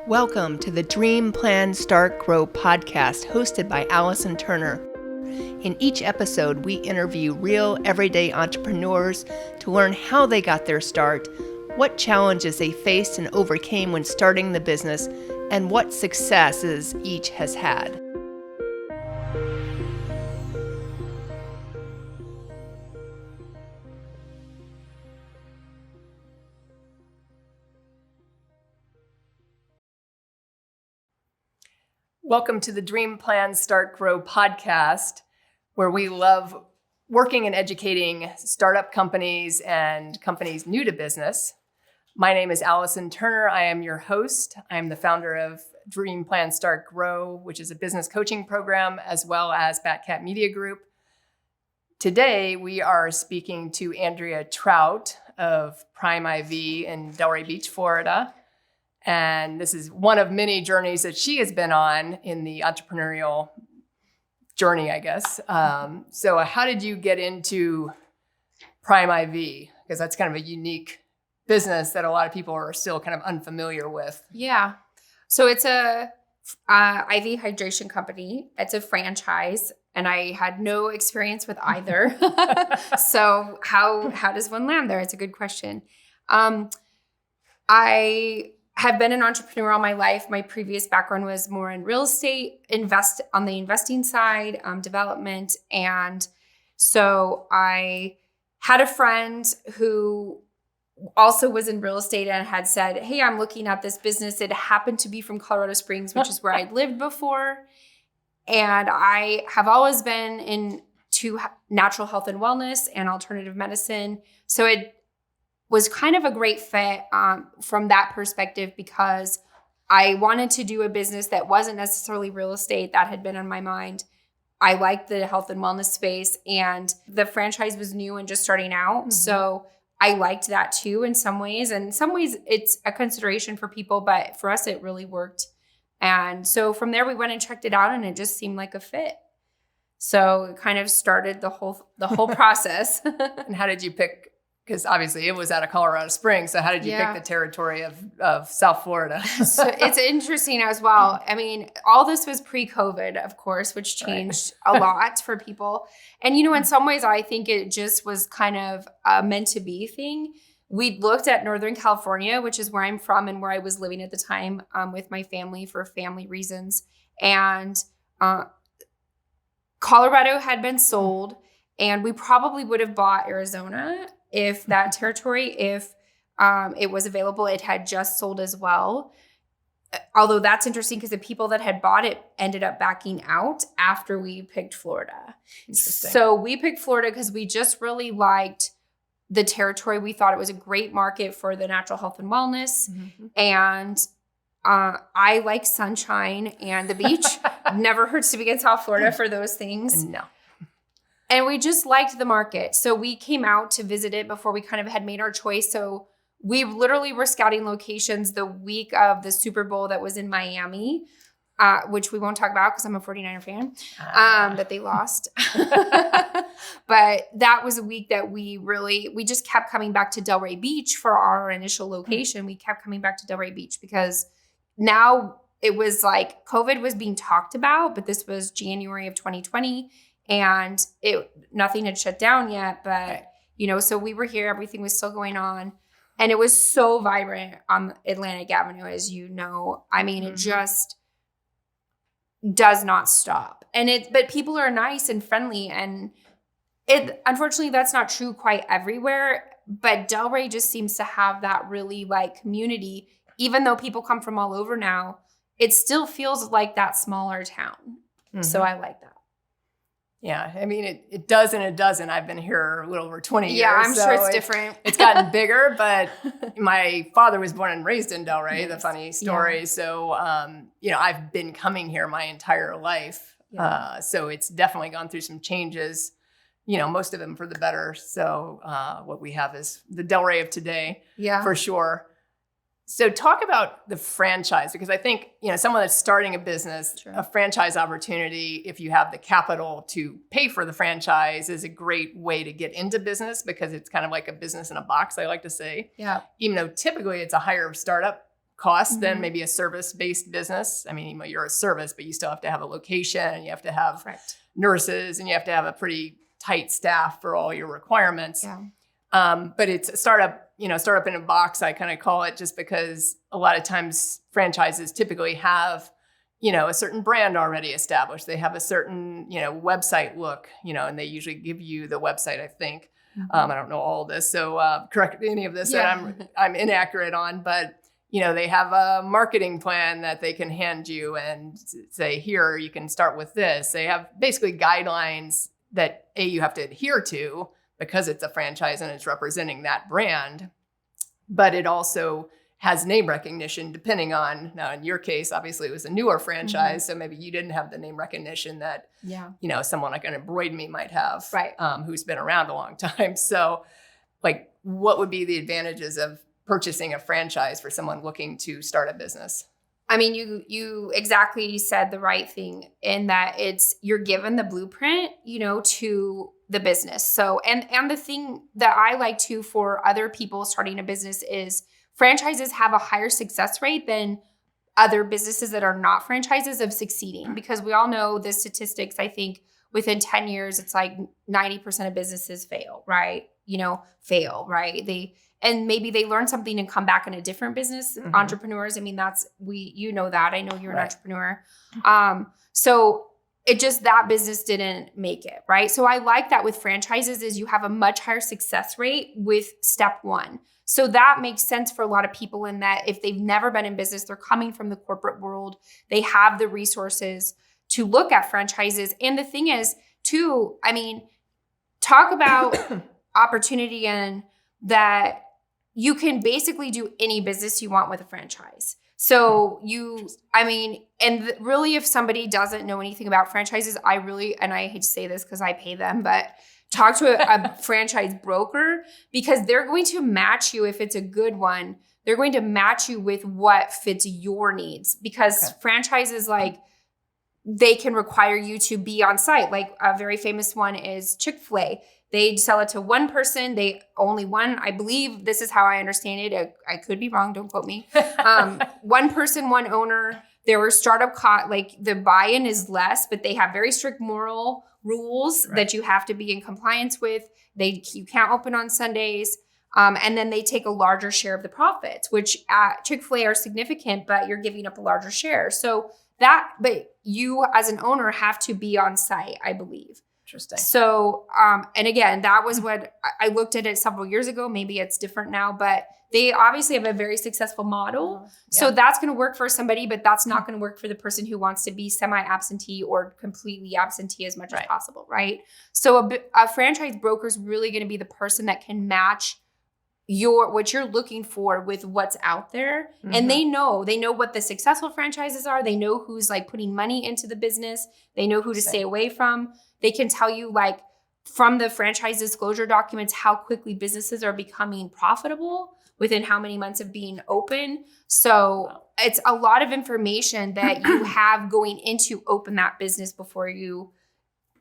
Welcome to the Dream, Plan, Start, Grow podcast hosted by Allison Turner. In each episode, we interview real, everyday entrepreneurs to learn how they got their start, what challenges they faced and overcame when starting the business, and what successes each has had. Welcome to the Dream, Plan, Start, Grow podcast, where we love working and educating startup companies and companies new to business. My name is Allison Turner. I am your host. I am the founder of Dream, Plan, Start, Grow, which is a business coaching program, as well as BatCat Media Group. Today, we are speaking to Andrea Trout of Prime IV in Delray Beach, Florida. And this is one of many journeys that she has been on in the entrepreneurial journey, I guess. So how did you get into Prime IV? Because that's kind of a unique business that a lot of people are still kind of unfamiliar with. Yeah. So it's a IV hydration company. It's a franchise, and I had no experience with either. So how does one land there? It's a good question. I have been an entrepreneur all my life. My previous background was more in real estate, on the investing side, development. And so I had a friend who also was in real estate and had said, hey, I'm looking at this business. It happened to be from Colorado Springs, which is where I'd lived before. And I have always been into natural health and wellness and alternative medicine. So it was kind of a great fit from that perspective, because I wanted to do a business that wasn't necessarily real estate. That had been on my mind. I liked the health and wellness space, and the franchise was new and just starting out. Mm-hmm. So I liked that too in some ways. And in some ways it's a consideration for people, but for us, it really worked. And so from there we went and checked it out, and it just seemed like a fit. So it kind of started the whole process. And how did you pick? Because obviously it was out of Colorado Springs. So how did you pick the territory of South Florida? So it's interesting as well. I mean, all this was pre-COVID, of course, which changed a lot for people. And, in some ways, I think it just was kind of a meant to be thing. We looked at Northern California, which is where I'm from and where I was living at the time with my family for family reasons. And Colorado had been sold, and we probably would have bought Arizona if that territory, if it was available. It had just sold as well. Although that's interesting because the people that had bought it ended up backing out after we picked Florida. Interesting. So we picked Florida because we just really liked the territory. We thought it was a great market for the natural health and wellness. Mm-hmm. And I like sunshine and the beach. Never hurts to be in South Florida for those things. No. And we just liked the market. So we came out to visit it before we kind of had made our choice. So we literally were scouting locations the week of the Super Bowl that was in Miami, which we won't talk about because I'm a 49er fan, that they lost. But that was a week that we just kept coming back to Delray Beach for our initial location. We kept coming back to Delray Beach because now it was like COVID was being talked about, but this was January of 2020. And nothing had shut down yet, but, so we were here, everything was still going on. And it was so vibrant on Atlantic Avenue, as you know. I mean, It just does not stop. But people are nice and friendly. And unfortunately, that's not true quite everywhere. But Delray just seems to have that really community. Even though people come from all over now, it still feels like that smaller town. Mm-hmm. So I like that. Yeah, I mean, it does and it doesn't. I've been here a little over 20 years. Yeah, I'm sure it's different. It's gotten bigger, but my father was born and raised in Delray, the funny story. Yeah. So, I've been coming here my entire life. Yeah. So it's definitely gone through some changes, most of them for the better. So what we have is the Delray of today, for sure. So talk about the franchise, because I think, someone that's starting a business, sure, a franchise opportunity, if you have the capital to pay for the franchise, is a great way to get into business, because it's kind of like a business in a box, I like to say. Yeah. Even though typically it's a higher startup costs than maybe a service-based business. I mean, you're a service, but you still have to have a location, and you have to have nurses, and you have to have a pretty tight staff for all your requirements. But it's a startup in a box, I kind of call it, just because a lot of times franchises typically have, a certain brand already established. They have a certain, website look, and they usually give you the website, I think. I don't know all this, so correct any of this that I'm inaccurate on, but they have a marketing plan that they can hand you and say, here, you can start with this. They have basically guidelines that you have to adhere to because it's a franchise and it's representing that brand, but it also has name recognition depending on, now in your case, obviously it was a newer franchise, so maybe you didn't have the name recognition that, someone like an Embroid Me might have, who's been around a long time. So like, what would be the advantages of purchasing a franchise for someone looking to start a business? I mean, you exactly said the right thing in that you're given the blueprint, to the business. So, and the thing that I like to for other people starting a business is franchises have a higher success rate than other businesses that are not franchises of succeeding, because we all know the statistics. I think within 10 years, it's like 90% of businesses fail, right? And maybe they learn something and come back in a different business. Entrepreneurs, I mean, that. I know you're an entrepreneur. So it just, that business didn't make it, right? So I like that with franchises is you have a much higher success rate with step one. So that makes sense for a lot of people in that if they've never been in business, they're coming from the corporate world, they have the resources to look at franchises. And the thing is too, I mean, talk about opportunity and that you can basically do any business you want with a franchise. So really, if somebody doesn't know anything about franchises, and I hate to say this because I pay them, but talk to a franchise broker, because they're going to match you. If it's a good one, they're going to match you with what fits your needs, because franchises, like, they can require you to be on site. Like a very famous one is Chick-fil-A. They sell it to one person. They only one, I believe this is how I understand it. I could be wrong. Don't quote me. One person, one owner. There were startup like the buy-in is less, but they have very strict moral rules that you have to be in compliance with. You can't open on Sundays. And then they take a larger share of the profits, which at Chick-fil-A are significant, but you're giving up a larger share. But you as an owner have to be on site, I believe. Interesting. So, and again, that was what I looked at it several years ago. Maybe it's different now, but they obviously have a very successful model. So that's going to work for somebody, but that's not going to work for the person who wants to be semi-absentee or completely absentee as much as possible, right? So a franchise broker is really going to be the person that can match what you're looking for with what's out there. And they know what the successful franchises are. They know who's like putting money into the business. They know who to stay away from. They can tell you, like, from the franchise disclosure documents, how quickly businesses are becoming profitable within how many months of being open. So it's a lot of information that you have going into open that business before you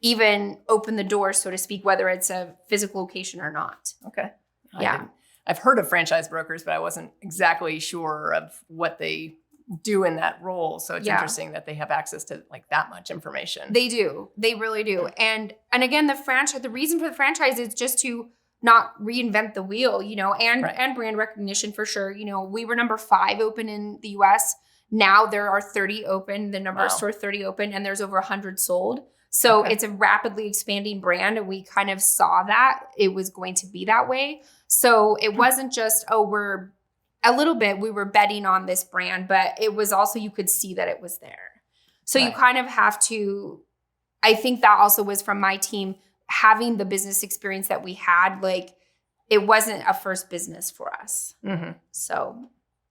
even open the door, so to speak, whether it's a physical location or not. Okay. I've heard of franchise brokers, but I wasn't exactly sure of what they do in that role. So it's interesting that they have access to like that much information. They do. They really do. And again, the reason for the franchise is just to not reinvent the wheel, and brand recognition for sure. We were number 5 open in the US. Now there are 30 open, the number of store 30 open, and there's over 100 sold. So it's a rapidly expanding brand. And we kind of saw that it was going to be that way. So it wasn't just, we were betting on this brand, but it was also, you could see that it was there. So you kind of have to, I think that also was from my team, having the business experience that we had, like it wasn't a first business for us. So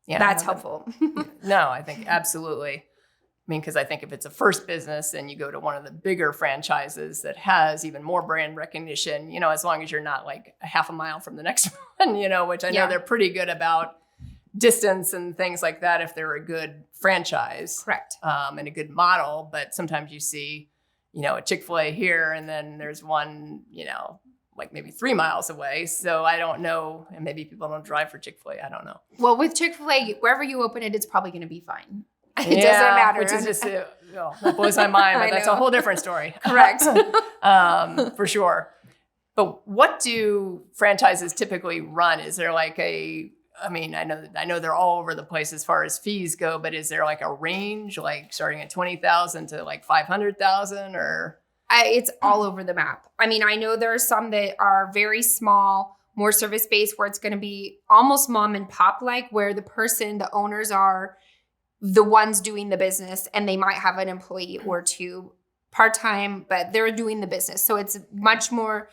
that's helpful. No, I think absolutely. I mean, because I think if it's a first business and you go to one of the bigger franchises that has even more brand recognition, as long as you're not like a half a mile from the next one, which I know they're pretty good about distance and things like that if they're a good franchise. Correct. And a good model. But sometimes you see, a Chick-fil-A here and then there's one, like maybe 3 miles away. So I don't know. And maybe people don't drive for Chick-fil-A. I don't know. Well, with Chick-fil-A, wherever you open it, it's probably going to be fine. It doesn't matter. Which is just, that blows my mind, but that's a whole different story. Correct. For sure. But what do franchises typically run? Is there like I know they're all over the place as far as fees go, but is there like a range, like starting at 20,000 to like 500,000 or? It's all over the map. I mean, I know there are some that are very small, more service-based, where it's going to be almost mom and pop like, where the owners are the ones doing the business, and they might have an employee or two part-time, but they're doing the business. So it's much more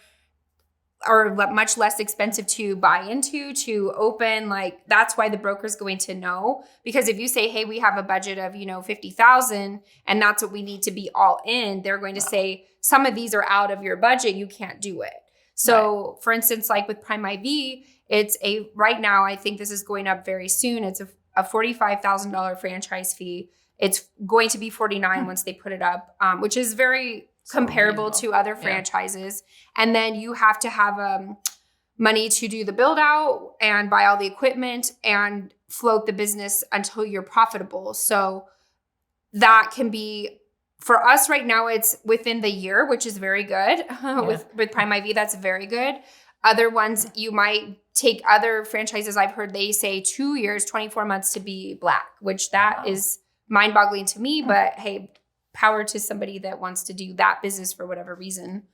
or much less expensive to buy into, to open. Like, that's why the broker's going to know, because if you say, hey, we have a budget of, 50,000 and that's what we need to be all in, they're going to say, some of these are out of your budget. You can't do it. So for instance, like with Prime IV, right now, I think this is going up very soon. It's a $45,000 franchise fee. It's going to be 49 once they put it up, which is very comparable to other franchises. And then you have to have money to do the build out and buy all the equipment and float the business until you're profitable. So that can be, for us right now, it's within the year, which is very good. With Prime IV, that's very good. Other ones, you might take other franchises. I've heard they say 2 years, 24 months to be black, which that is mind-boggling to me. But hey, power to somebody that wants to do that business for whatever reason.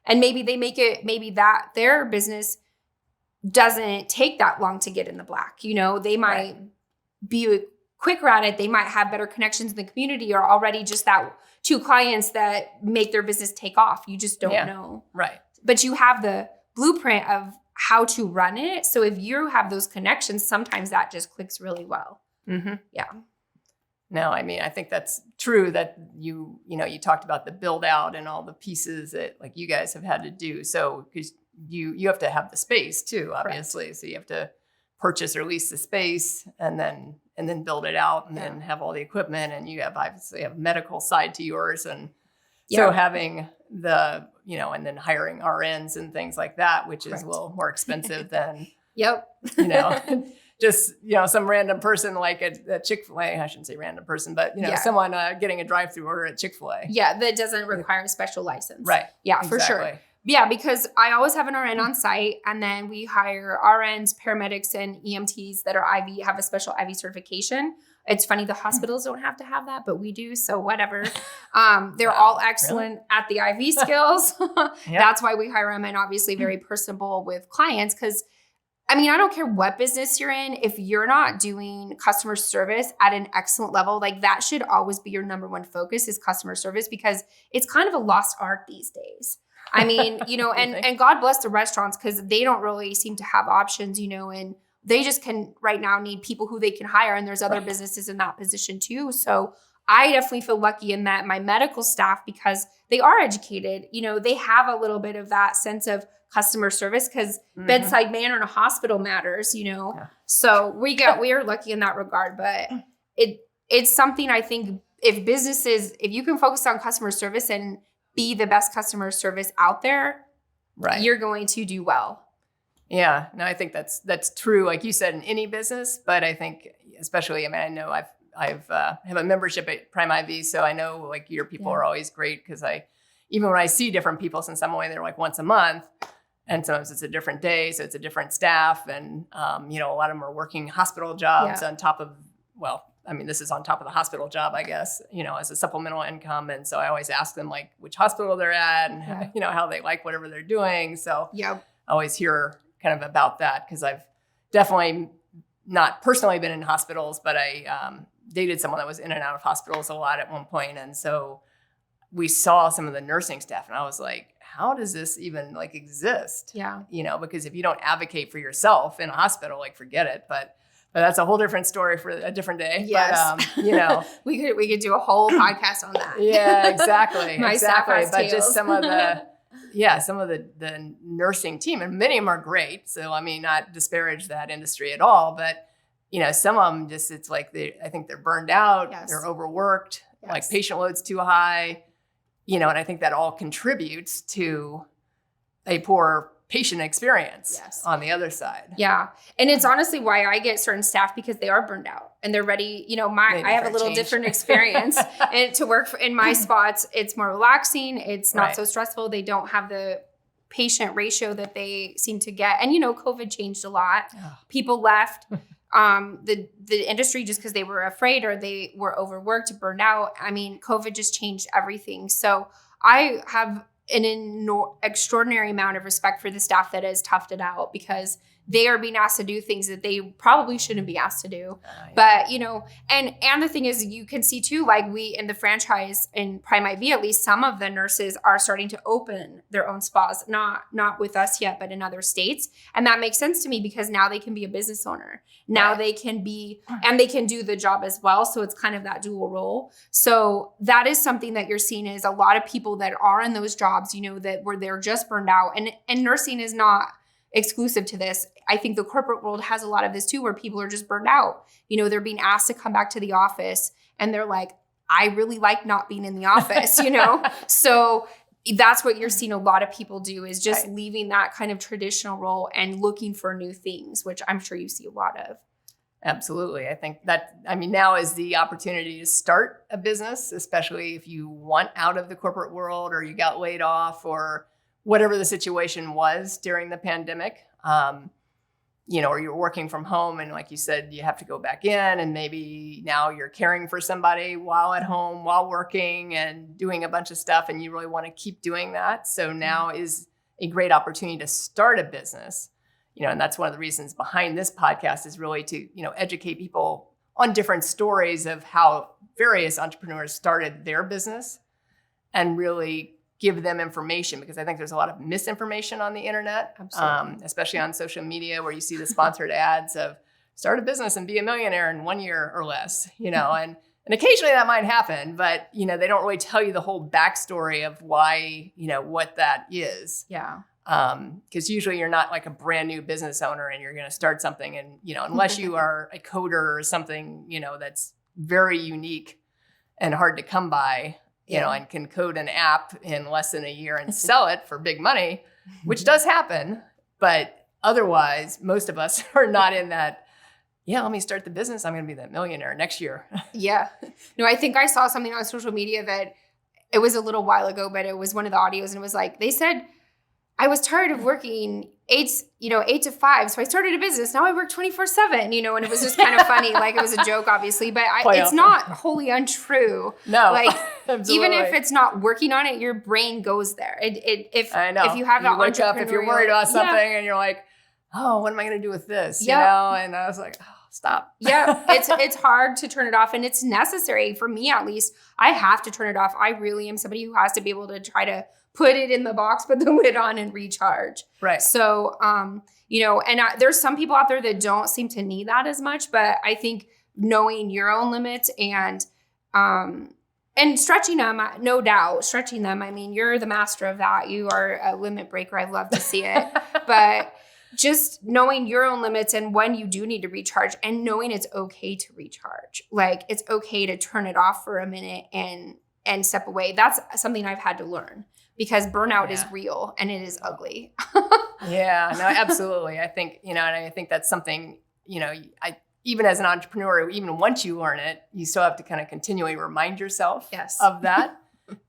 And maybe they make it, maybe that their business doesn't take that long to get in the black. They might be quicker at it. They might have better connections in the community, or already just that 2 clients that make their business take off. You just don't know. Right. But you have the blueprint of how to run it. So if you have those connections, sometimes that just clicks really well. Mm-hmm. Yeah. No, I mean, I think that's true that you talked about the build out and all the pieces that like you guys have had to do. So because you have to have the space too, obviously. Correct. So you have to purchase or lease the space and then build it out and then have all the equipment, and you have obviously a medical side to yours. And so having the, and then hiring RNs and things like that, which is a little more expensive than, just, some random person like at Chick-fil-A. I shouldn't say random person, but, someone getting a drive-through order at Chick-fil-A. Yeah, that doesn't require a special license. Right. Yeah, for sure. Yeah, because I always have an RN on site, and then we hire RNs, paramedics, and EMTs that are have a special IV certification. It's funny, the hospitals don't have to have that, but we do, so whatever. They're all excellent at the IV skills. That's why we hire them, and obviously very personable with clients, because I don't care what business you're in, if you're not doing customer service at an excellent level, like that should always be your number one focus, is customer service, because it's kind of a lost art these days. And God bless the restaurants, because they don't really seem to have options, and they just can right now need people who they can hire. And there's other businesses in that position too. So I definitely feel lucky in that my medical staff, because they are educated, they have a little bit of that sense of customer service, because bedside manner in a hospital matters, So we are lucky in that regard, but it's something I think if you can focus on customer service and be the best customer service out there, you're going to do well. Yeah, no, I think that's true. Like you said, in any business, but I think especially, I know I have a membership at Prime IV, so I know like your people are always great, because even when I see different people, since I'm only there like once a month, and sometimes it's a different day, so it's a different staff, and a lot of them are working hospital jobs on top of, this is on top of the hospital job, I guess, as a supplemental income. And so I always ask them like which hospital they're at and how they like whatever they're doing. So I always hear kind of about that, because I've definitely not personally been in hospitals, but I dated someone that was in and out of hospitals a lot at one point. And so we saw some of the nursing staff, and I was like, how does this even like exist? Yeah. Because if you don't advocate for yourself in a hospital, like forget it. But that's a whole different story for a different day. Yes. But, we could do a whole podcast on that. Yeah, exactly. Exactly. But tales. Just some of the nursing team, and many of them are great. So, not disparage that industry at all, but, some of them just, it's like, I think they're burned out. Yes. They're overworked, like patient load's too high, and I think that all contributes to a poor patient experience Yes. on the other side. Yeah. And it's honestly why I get certain staff, because they are burned out and they're ready. You know, I have a little different experience and to work in my spots. It's more relaxing. It's not so stressful. They don't have the patient ratio that they seem to get. And, you know, COVID changed a lot. People left the industry just because they were afraid or they were overworked, burned out. I mean, COVID just changed everything. So I have an extraordinary amount of respect for the staff that has toughed it out, because they are being asked to do things that they probably shouldn't be asked to do. But, you know, and the thing is, you can see too, like we in the franchise in Prime IV, at least some of the nurses are starting to open their own spas, not with us yet, but in other states. And that makes sense to me, because now they can be a business owner. Now they can be, and they can do the job as well. So it's kind of that dual role. So that is something that you're seeing, is a lot of people that are in those jobs, you know, that where they're just burned out, and nursing is not exclusive to this. I think the corporate world has a lot of this too, where people are just burned out. You know, they're being asked to come back to the office and they're like, I really like not being in the office, you know? So that's what you're seeing a lot of people do, is just leaving that kind of traditional role and looking for new things, which I'm sure you see a lot of. Absolutely. I think that, I mean, now is the opportunity to start a business, especially if you want out of the corporate world or you got laid off or whatever the situation was during the pandemic, you know, or you're working from home and like you said, you have to go back in, and maybe now you're caring for somebody while at home, while working and doing a bunch of stuff, and you really want to keep doing that. So now is a great opportunity to start a business, you know, and that's one of the reasons behind this podcast, is really to, you know, educate people on different stories of how various entrepreneurs started their business and really give them information, because I think there's a lot of misinformation on the internet, especially on social media, where you see the sponsored ads of start a business and be a millionaire in 1 year or less, you know, and occasionally that might happen, but, you know, they don't really tell you the whole backstory of why, you know, what that is. Yeah. Because usually you're not like a brand new business owner and you're going to start something, and, you know, unless you are a coder or something, you know, that's very unique and hard to come by, you know, and can code an app in less than a year and sell it for big money, which does happen. But otherwise, most of us are not in that, let me start the business, I'm going to be that millionaire next year. Yeah. No, I think I saw something on social media that it was a little while ago, but it was one of the audios, and it was like, they said, I was tired of working 8 to 5. So I started a business. Now I work 24/7, you know, and it was just kind of funny. Like, it was a joke, obviously, but it's not wholly untrue. No, like even if it's not working on it, your brain goes there. If I know. If you have that wake up, if you're worried about something and you're like, oh, what am I going to do with this? You know? And I was like, oh, stop. Yeah. It's hard to turn it off, and it's necessary for me, at least. I have to turn it off. I really am somebody who has to be able to try to put it in the box, put the lid on, and recharge. Right. So, you know, and there's some people out there that don't seem to need that as much, but I think knowing your own limits and stretching them, no doubt, stretching them. I mean, you're the master of that. You are a limit breaker. I love to see it, but just knowing your own limits and when you do need to recharge, and knowing it's okay to recharge. Like, it's okay to turn it off for a minute and step away. That's something I've had to learn, because burnout is real and it is ugly. Yeah, no, absolutely. I think, you know, and I think that's something, you know, even as an entrepreneur, even once you learn it, you still have to kind of continually remind yourself of that,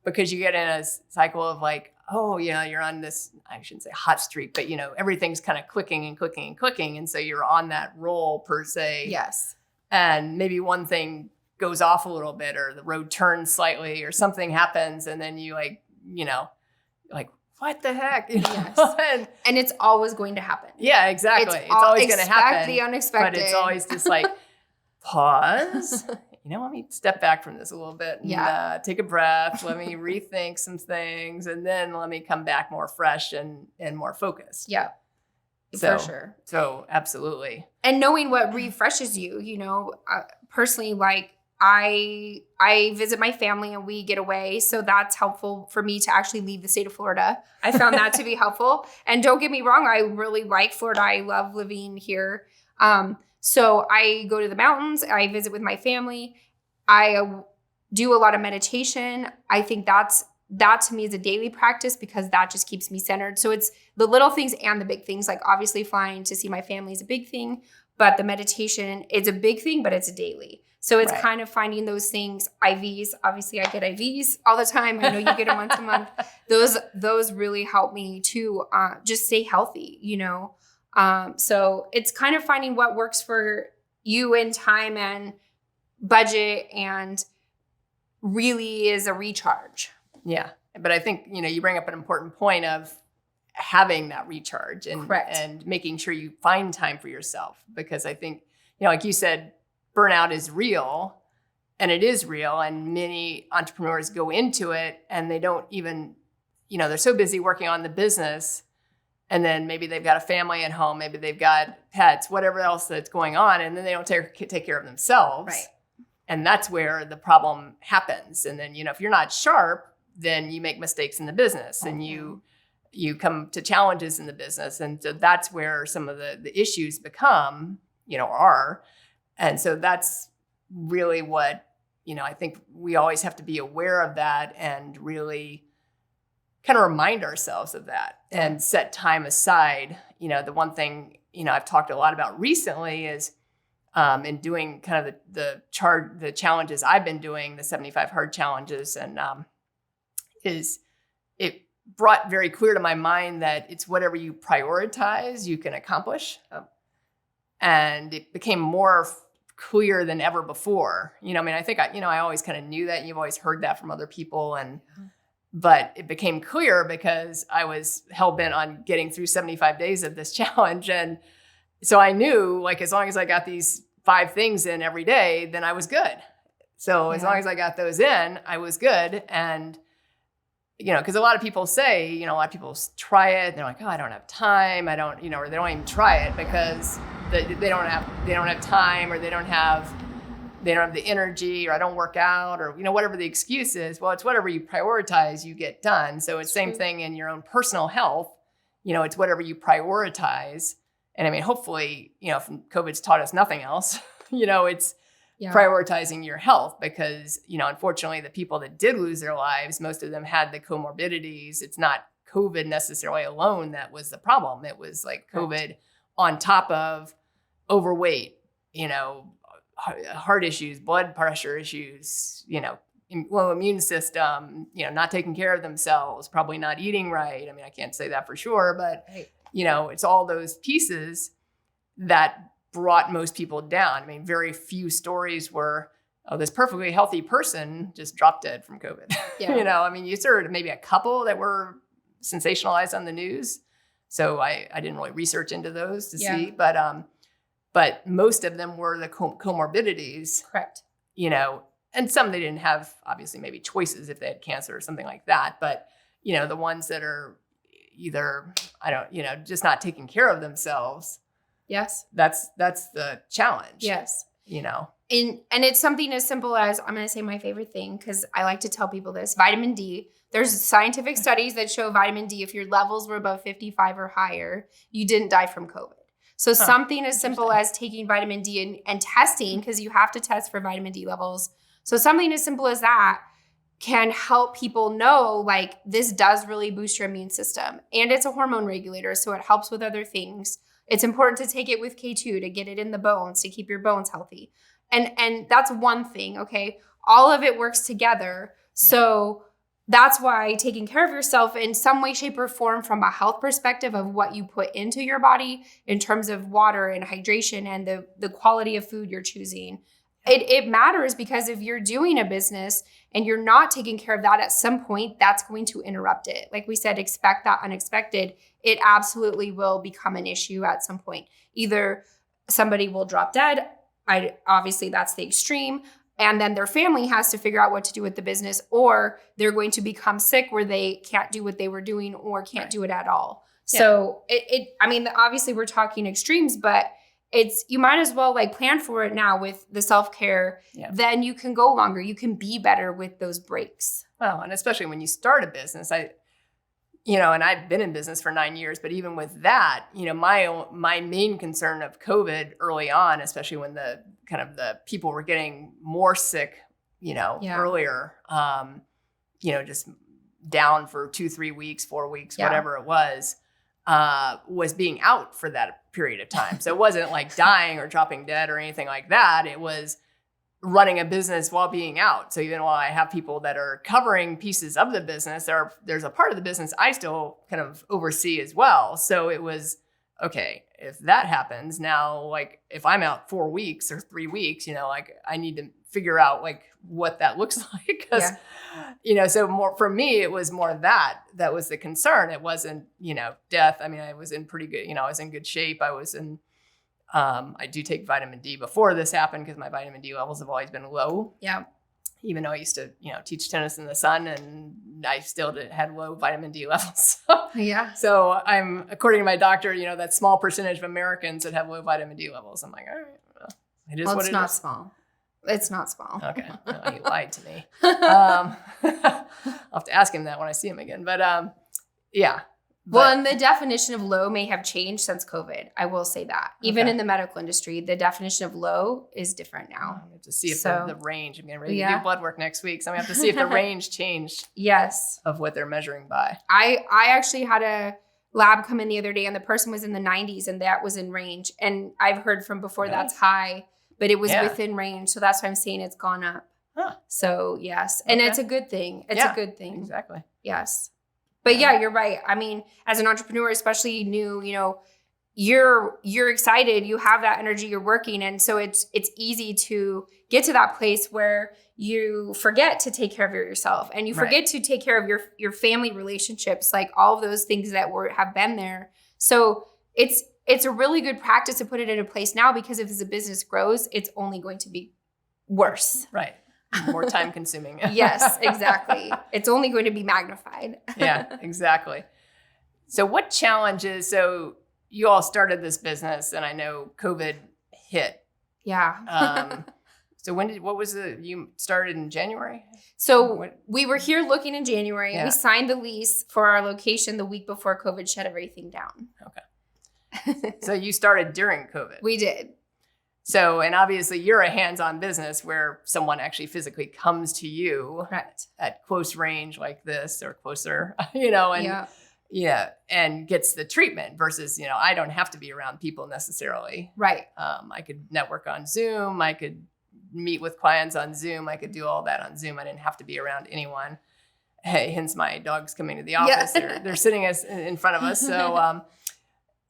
because you get in a cycle of like, oh, you know, you're on this, I shouldn't say hot streak, but, you know, everything's kind of clicking and clicking and clicking. And so you're on that roll per se. Yes. And maybe one thing goes off a little bit, or the road turns slightly, or something happens. And then you like, you know, like, what the heck? You know? Yes. And it's always going to happen. Yeah, exactly. It's always going to happen. Expect the unexpected. But it's always just like, pause. You know, let me step back from this a little bit and take a breath. Let me rethink some things, and then let me come back more fresh and more focused. Yeah, for sure. So absolutely. And knowing what refreshes you, you know, personally, like I visit my family and we get away. So that's helpful for me to actually leave the state of Florida. I found that to be helpful. And don't get me wrong, I really like Florida. I love living here. So I go to the mountains, I visit with my family. I do a lot of meditation. I think that's that to me is a daily practice because that just keeps me centered. So it's the little things and the big things. Like obviously flying to see my family is a big thing, but the meditation is a big thing, but it's a daily. So it's kind of finding those things. IVs, obviously I get IVs all the time. I know you get them once a month. Those really help me to just stay healthy, you know? So it's kind of finding what works for you in time and budget and really is a recharge. Yeah. But I think, you know, you bring up an important point of having that recharge and making sure you find time for yourself. Because I think, you know, like you said, burnout is real and it is real. And many entrepreneurs go into it and they don't even, you know, they're so busy working on the business. And then maybe they've got a family at home, maybe they've got pets, whatever else that's going on. And then they don't take care of themselves. Right. And that's where the problem happens. And then, you know, if you're not sharp, then you make mistakes in the business and you come to challenges in the business. And so that's where some of the issues become, you know, are. And so that's really what, you know, I think we always have to be aware of that and really kind of remind ourselves of that and set time aside. You know, the one thing, you know, I've talked a lot about recently is in doing kind of the challenges I've been doing, the 75 hard challenges, and is it brought very clear to my mind that it's whatever you prioritize, you can accomplish. And it became more clear than ever before. You know, I mean, I think I always kind of knew that, and you've always heard that from other people, but it became clear because I was hell-bent on getting through 75 days of this challenge. And so I knew, like, as long as I got these 5 things in every day, then I was good. So as long as I got those in, I was good. And, you know, because a lot of people say, you know, a lot of people try it. And they're like, oh, I don't have time. I don't, you know, or they don't even try it because they don't have time, or they don't have the energy, or I don't work out, or, you know, whatever the excuse is. Well, it's whatever you prioritize, you get done. So it's same thing in your own personal health. You know, it's whatever you prioritize. And I mean, hopefully, you know, if COVID's taught us nothing else, you know, it's prioritizing your health because, you know, unfortunately, the people that did lose their lives, most of them had the comorbidities. It's not COVID necessarily alone that was the problem. It was like COVID on top of overweight, you know, heart issues, blood pressure issues, you know, low immune system, you know, not taking care of themselves, probably not eating right. I mean, I can't say that for sure, but, you know, it's all those pieces that brought most people down. I mean, very few stories were, oh, this perfectly healthy person just dropped dead from COVID. You know, I mean, you heard maybe a couple that were sensationalized on the news. So I didn't really research into those to see, but most of them were the comorbidities. Correct. You know, and some they didn't have, obviously, maybe choices if they had cancer or something like that. But, you know, the ones that are either, just not taking care of themselves. Yes. That's the challenge. Yes. You know. And it's something as simple as, I'm going to say my favorite thing, because I like to tell people this, vitamin D. There's scientific studies that show vitamin D, if your levels were above 55 or higher, you didn't die from COVID. So something as simple as taking vitamin D and testing, because you have to test for vitamin D levels. So something as simple as that can help people know, like, this does really boost your immune system. And it's a hormone regulator, so it helps with other things. It's important to take it with K2 to get it in the bones, to keep your bones healthy. And that's one thing, okay? All of it works together. So that's why taking care of yourself in some way, shape, or form from a health perspective of what you put into your body in terms of water and hydration and the quality of food you're choosing, it matters, because if you're doing a business and you're not taking care of that, at some point, that's going to interrupt it. Like we said, expect that unexpected. It absolutely will become an issue at some point. Either somebody will drop dead. Obviously, that's the extreme. And then their family has to figure out what to do with the business, or they're going to become sick where they can't do what they were doing or can't do it at all. Yeah. So I mean, obviously we're talking extremes, but you might as well like plan for it now with the self-care. Yeah. Then you can go longer. You can be better with those breaks. Well, and especially when you start a business, and I've been in business for 9 years, but even with that, my main concern of COVID early on, especially when the people were getting more sick, earlier, just down for 2-3 weeks, 4 weeks, Yeah. whatever it was being out for that period of time. So it wasn't like dying or dropping dead or anything like that. It was running a business while being out. So even while I have people that are covering pieces of the business, there's a part of the business I still kind of oversee as well. So it was, okay, if that happens now, like if I'm out 4 weeks or 3 weeks, like I need to figure out like what that looks like. Cause so more for me, it was more that was the concern. It wasn't, death. I mean, I was in pretty good, I was in good shape. I do take vitamin D before this happened because my vitamin D levels have always been low. Yeah. Even though I used to, teach tennis in the sun, and I still had low vitamin D levels. Yeah. So I'm, according to my doctor, that small percentage of Americans that have low vitamin D levels. I'm like, all right, well, it is what it is. It's not small. It's not small. Okay. Well, you lied to me. I'll have to ask him that when I see him again. But yeah. Well, and the definition of low may have changed since COVID. I will say that. Even in the medical industry, the definition of low is different now. I have to see if the range, I'm getting ready to do blood work next week. So I'm going to have to see if the range changed. Yes. Of what they're measuring by. I actually had a lab come in the other day, and the person was in the 90s, and that was in range. And I've heard from before that's high, but it was within range. So that's why I'm saying it's gone up. Huh. So yes. And it's a good thing. It's a good thing. Exactly. Yes. But yeah, you're right. I mean, as an entrepreneur, especially new, you're excited, you have that energy, you're working. And so it's easy to get to that place where you forget to take care of yourself, and you forget to take care of your family relationships, like all of those things that have been there. So it's a really good practice to put it into place now, because if the business grows, it's only going to be worse. Right. More time consuming. Yes, exactly. It's only going to be magnified. Yeah, exactly. So what challenges, so you all started this business, and I know COVID hit. Yeah. So you started in January? So we were here looking in January. Yeah. We signed the lease for our location the week before COVID shut everything down. Okay. So you started during COVID. We did. So, and obviously you're a hands-on business where someone actually physically comes to you at close range like this, or closer, and gets the treatment versus, I don't have to be around people necessarily. Right. I could network on Zoom. I could meet with clients on Zoom. I could do all that on Zoom. I didn't have to be around anyone. Hey, hence my dogs coming to the office. Yeah. They're sitting in front of us. So,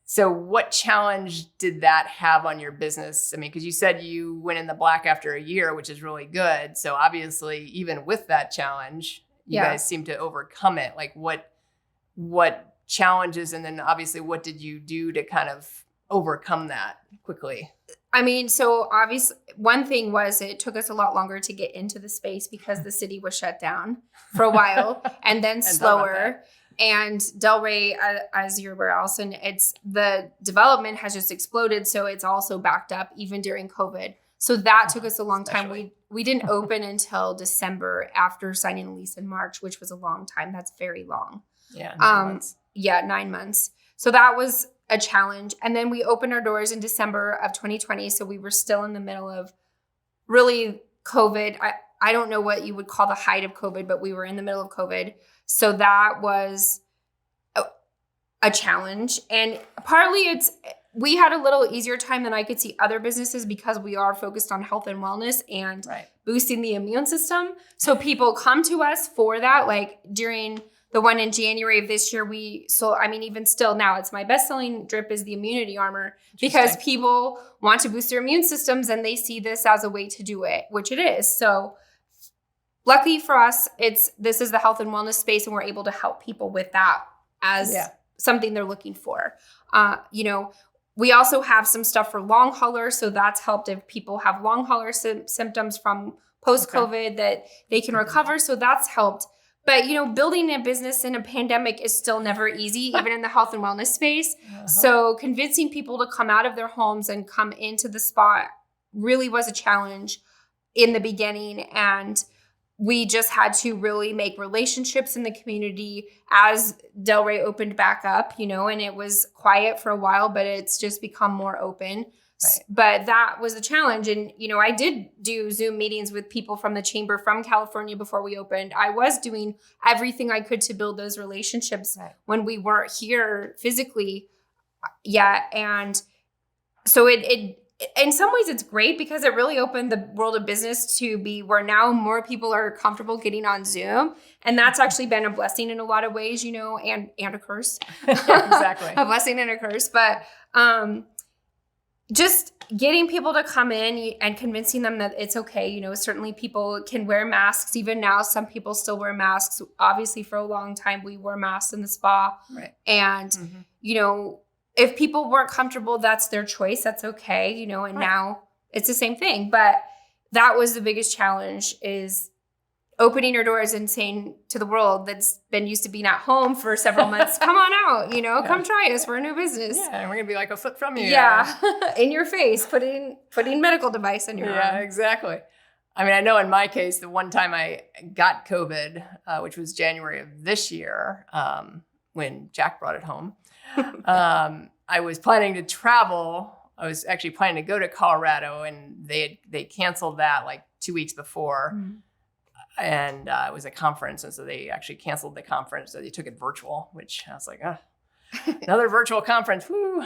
so what challenge did that have on your business? I mean, because you said you went in the black after a year, which is really good. So obviously, even with that challenge, you guys seem to overcome it. Like what challenges, and then obviously what did you do to kind of overcome that quickly? I mean, so obviously one thing was it took us a lot longer to get into the space because the city was shut down for a while, and then slower. And Delray, as you're aware, Allison, the development has just exploded. So it's also backed up even during COVID. So that took us a long time. We didn't open until December after signing a lease in March, which was a long time. That's very long. Yeah. 9 months. Yeah, 9 months. So that was a challenge. And then we opened our doors in December of 2020. So we were still in the middle of really COVID. I don't know what you would call the height of COVID, but we were in the middle of COVID. So that was a challenge. And partly we had a little easier time than I could see other businesses because we are focused on health and wellness and boosting the immune system. So people come to us for that. Like during the one in January of this year, even still now, it's my best-selling drip is the Immunity Armor, because people want to boost their immune systems and they see this as a way to do it, which it is. So luckily for us, this is the health and wellness space, and we're able to help people with that as something they're looking for. We also have some stuff for long haulers, so that's helped if people have long hauler symptoms from post-COVID that they can recover. So that's helped. But, building a business in a pandemic is still never easy, even in the health and wellness space. So convincing people to come out of their homes and come into the spot really was a challenge in the beginning. And we just had to really make relationships in the community as Delray opened back up, and it was quiet for a while, but it's just become more open. Right. But that was a challenge. And, I did do Zoom meetings with people from the chamber from California before we opened. I was doing everything I could to build those relationships when we weren't here physically yet. And so it in some ways it's great because it really opened the world of business to be where now more people are comfortable getting on Zoom. And that's actually been a blessing in a lot of ways, and a curse. Exactly. A blessing and a curse. But, just getting people to come in and convincing them that it's okay. Certainly people can wear masks. Even now, some people still wear masks. Obviously, for a long time, we wore masks in the spa. Right. And, if people weren't comfortable, that's their choice. That's okay. And now it's the same thing. But that was the biggest challenge, is opening your doors and saying to the world that's been used to being at home for several months, come on out, come try us. We're a new business. Yeah, and we're going to be like a foot from you. Yeah, in your face, putting medical device in your arm. Yeah, exactly. I mean, I know in my case, the one time I got COVID, which was January of this year, when Jack brought it home, I was planning to travel. I was actually planning to go to Colorado, and they canceled that like 2 weeks before. Mm-hmm. And it was a conference. And so they actually canceled the conference. So they took it virtual, which I was like, another virtual conference. Woo.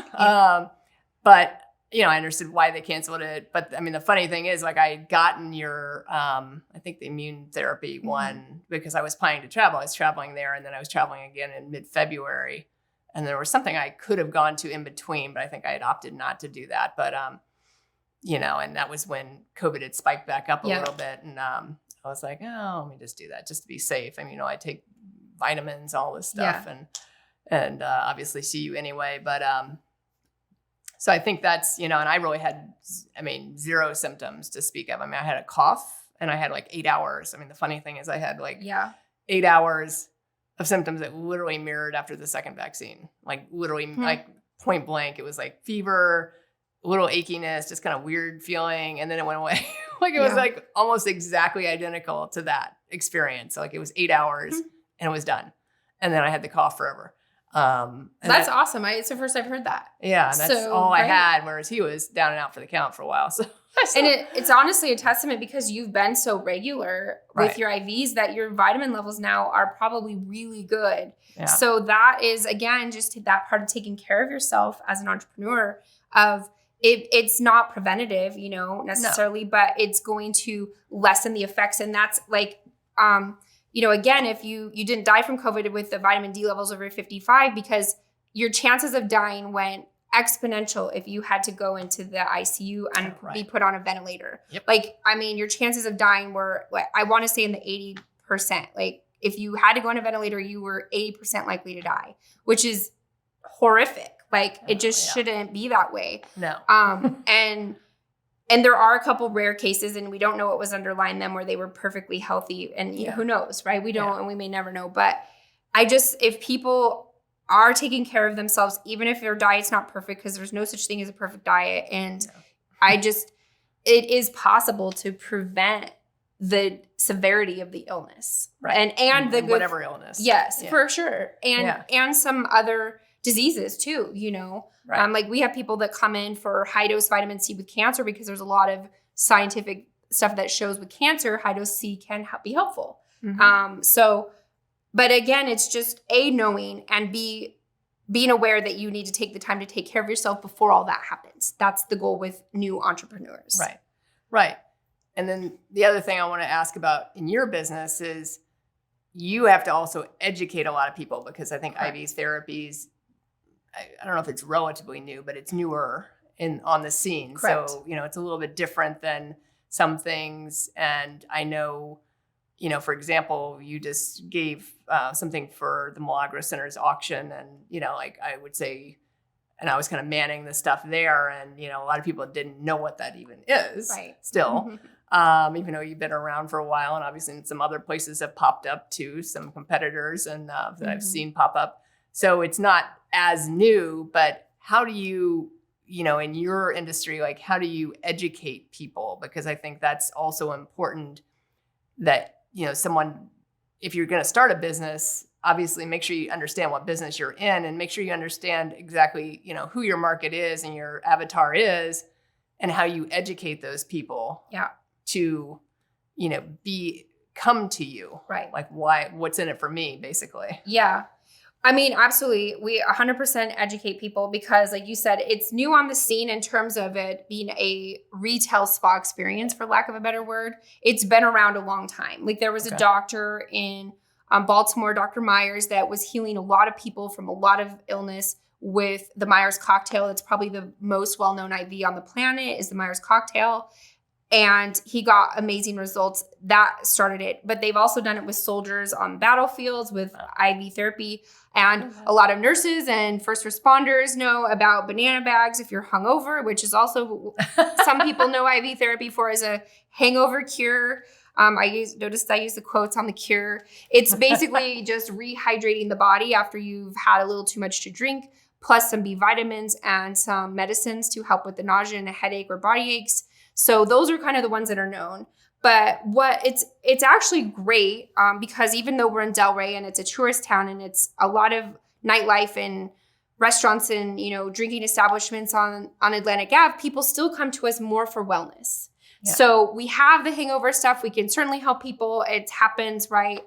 But, I understood why they canceled it. But I mean, the funny thing is, like, I had gotten your, I think the immune therapy one, because I was planning to travel. I was traveling there, and then I was traveling again in mid-February. And there was something I could have gone to in between, but I think I had opted not to do that. But, and that was when COVID had spiked back up a little bit. And, I was like, let me just do that just to be safe. I mean, I take vitamins, all this stuff, and obviously see you anyway. But so I think that's, and I really had, zero symptoms to speak of. I mean, I had a cough, and I had like 8 hours. I mean, the funny thing is I had 8 hours of symptoms that literally mirrored after the second vaccine, like literally like point blank. It was like fever, a little achiness, just kind of weird feeling. And then it went away. Like it was like almost exactly identical to that experience. So like it was 8 hours and it was done. And then I had the cough forever. That's awesome. It's the first I've heard that. Yeah. And that's all I had. Whereas he was down and out for the count for a while. So and it's honestly a testament because you've been so regular with your IVs that your vitamin levels now are probably really good. Yeah. So that is, again, just that part of taking care of yourself as an entrepreneur of it's not preventative, necessarily, but it's going to lessen the effects. And that's like, again, if you didn't die from COVID with the vitamin D levels over 55, because your chances of dying went exponential if you had to go into the ICU and be put on a ventilator. Yep. Like, your chances of dying were, I want to say in the 80%. Like, if you had to go on a ventilator, you were 80% likely to die, which is horrific. Like, it just shouldn't be that way. No. And there are a couple rare cases, and we don't know what was underlying them, where they were perfectly healthy. And who knows, right? We don't, and we may never know. But if people are taking care of themselves, even if their diet's not perfect, because there's no such thing as a perfect diet. And it is possible to prevent the severity of the illness. Right. And the good, whatever illness. Yes, for sure. And some other diseases too, Right. Like we have people that come in for high dose vitamin C with cancer because there's a lot of scientific stuff that shows with cancer, high dose C can be helpful. Mm-hmm. But again, it's just knowing and being aware that you need to take the time to take care of yourself before all that happens. That's the goal with new entrepreneurs. Right. Right. And then the other thing I want to ask about in your business is you have to also educate a lot of people, because I think IVs therapies, I don't know if it's relatively new, but it's newer on the scene. Correct. So, it's a little bit different than some things. And I know, for example, you just gave something for the Milagro Center's auction. And, like I would say, and I was kind of manning the stuff there. And, a lot of people didn't know what that even is still, even though you've been around for a while. And obviously some other places have popped up too, some competitors and that I've seen pop up. So it's not as new, but how do you, in your industry, like how do you educate people? Because I think that's also important that, someone, if you're going to start a business, obviously make sure you understand what business you're in and make sure you understand exactly, who your market is and your avatar is, and how you educate those people Yeah. to, come to you. Right. Like what's in it for me, basically. Yeah. I mean, absolutely. We 100% educate people because, like you said, it's new on the scene in terms of it being a retail spa experience, for lack of a better word. It's been around a long time. Like there was a doctor in Baltimore, Dr. Myers, that was healing a lot of people from a lot of illness with the Myers cocktail. It's probably the most well-known IV on the planet is the Myers cocktail. And he got amazing results. That started it. But they've also done it with soldiers on battlefields with IV therapy. And a lot of nurses and first responders know about banana bags if you're hungover, which is also some people know IV therapy for as a hangover cure. I use the quotes on the cure. It's basically just rehydrating the body after you've had a little too much to drink, plus some B vitamins and some medicines to help with the nausea and a headache or body aches. So those are kind of the ones that are known. But it's actually great because even though we're in Delray and it's a tourist town and it's a lot of nightlife and restaurants and drinking establishments on Atlantic Ave, people still come to us more for wellness. Yeah. So we have the hangover stuff. We can certainly help people. It happens, right?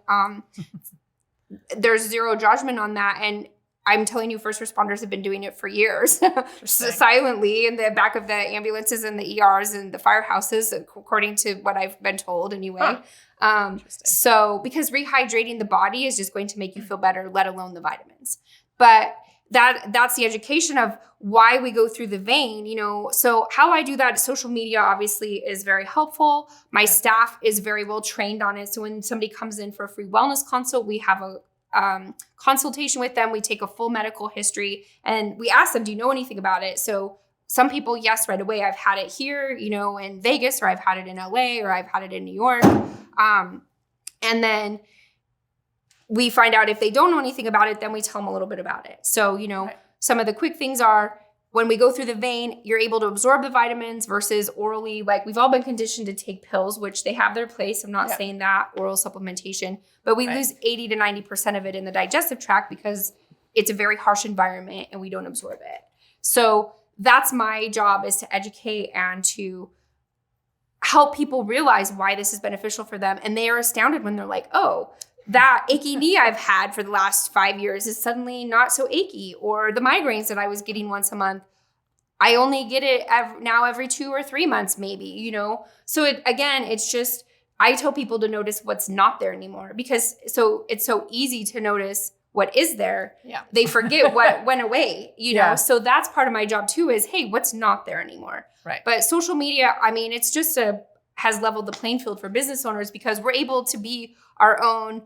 There's zero judgment on that. And I'm telling you, first responders have been doing it for years, silently in the back of the ambulances and the ERs and the firehouses, according to what I've been told anyway. So because rehydrating the body is just going to make you feel better, let alone the vitamins. But that's the education of why we go through the vein, So how I do that, social media obviously is very helpful. My staff is very well trained on it. So when somebody comes in for a free wellness consult, we have a consultation with them. We take a full medical history and we ask them, do you know anything about it? So some people, yes, right away. I've had it here, in Vegas, or I've had it in LA, or I've had it in New York. And then we find out if they don't know anything about it, then we tell them a little bit about it. So, some of the quick things are when we go through the vein, you're able to absorb the vitamins versus orally. Like we've all been conditioned to take pills, which they have their place. I'm not saying that oral supplementation, but we lose 80 to 90% of it in the digestive tract because it's a very harsh environment and we don't absorb it. So that's my job, is to educate and to help people realize why this is beneficial for them. And they are astounded when they're like, oh, that achy knee I've had for the last 5 years is suddenly not so achy, or the migraines that I was getting once a month, I only get it now every 2 or 3 months, maybe, So it's just, I tell people to notice what's not there anymore because it's so easy to notice what is there. Yeah. They forget what went away, know? So that's part of my job too is, hey, what's not there anymore? Right. But social media, I mean, it's just has leveled the playing field for business owners because we're able to be our own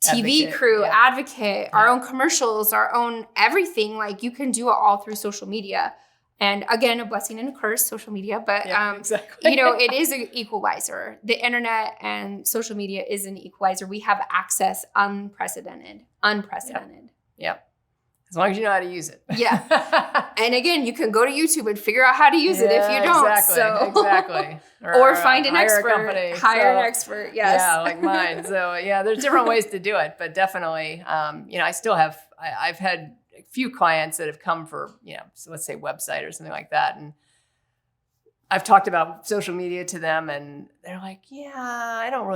TV crew, advocate, our own commercials, our own everything. Like you can do it all through social media. And again, a blessing and a curse, social media. But, exactly. It is an equalizer. The internet and social media is an equalizer. We have access unprecedented. Yep. As long as you know how to use it. Yeah. And again, you can go to YouTube and figure out how to use it if you don't. Exactly. Or find an expert. Hire an expert, yes. Yeah, like mine. So there's different ways to do it. But definitely, I still have, I've had a few clients that have come for, so let's say website or something like that. And I've talked about social media to them and they're like, I don't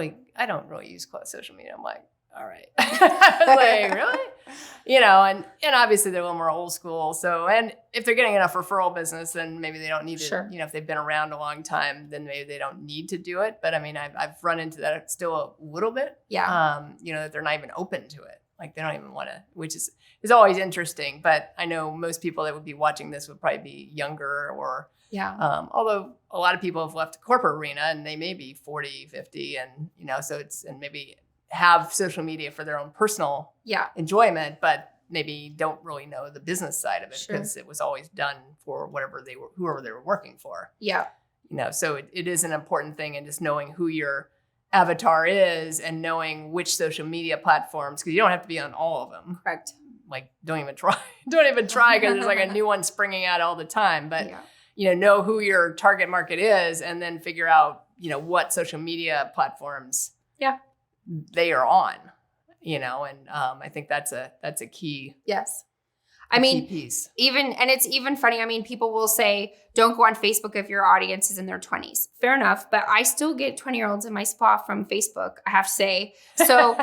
really use social media. I'm like, all right. I was like, really? And obviously they're a little more old school. So, and if they're getting enough referral business, then maybe they don't need to, if they've been around a long time, then maybe they don't need to do it. But I mean, I've run into that still a little bit. Yeah. That they're not even open to it. Like they don't even want to, which is always interesting. But I know most people that would be watching this would probably be younger or, although a lot of people have left the corporate arena and they may be 40, 50 and, and maybe have social media for their own personal enjoyment, but maybe don't really know the business side of it because it was always done for whoever they were working for. Yeah. So it is an important thing, and just knowing who your avatar is and knowing which social media platforms, because you don't have to be on all of them. Correct. Like don't even try because there's like a new one springing out all the time, but know who your target market is and then figure out, what social media platforms they are on, and I think that's a key. Yes. I mean, piece. and it's even funny. I mean, people will say, don't go on Facebook if your audience is in their 20s. Fair enough. But I still get 20-year-olds in my spa from Facebook, I have to say. So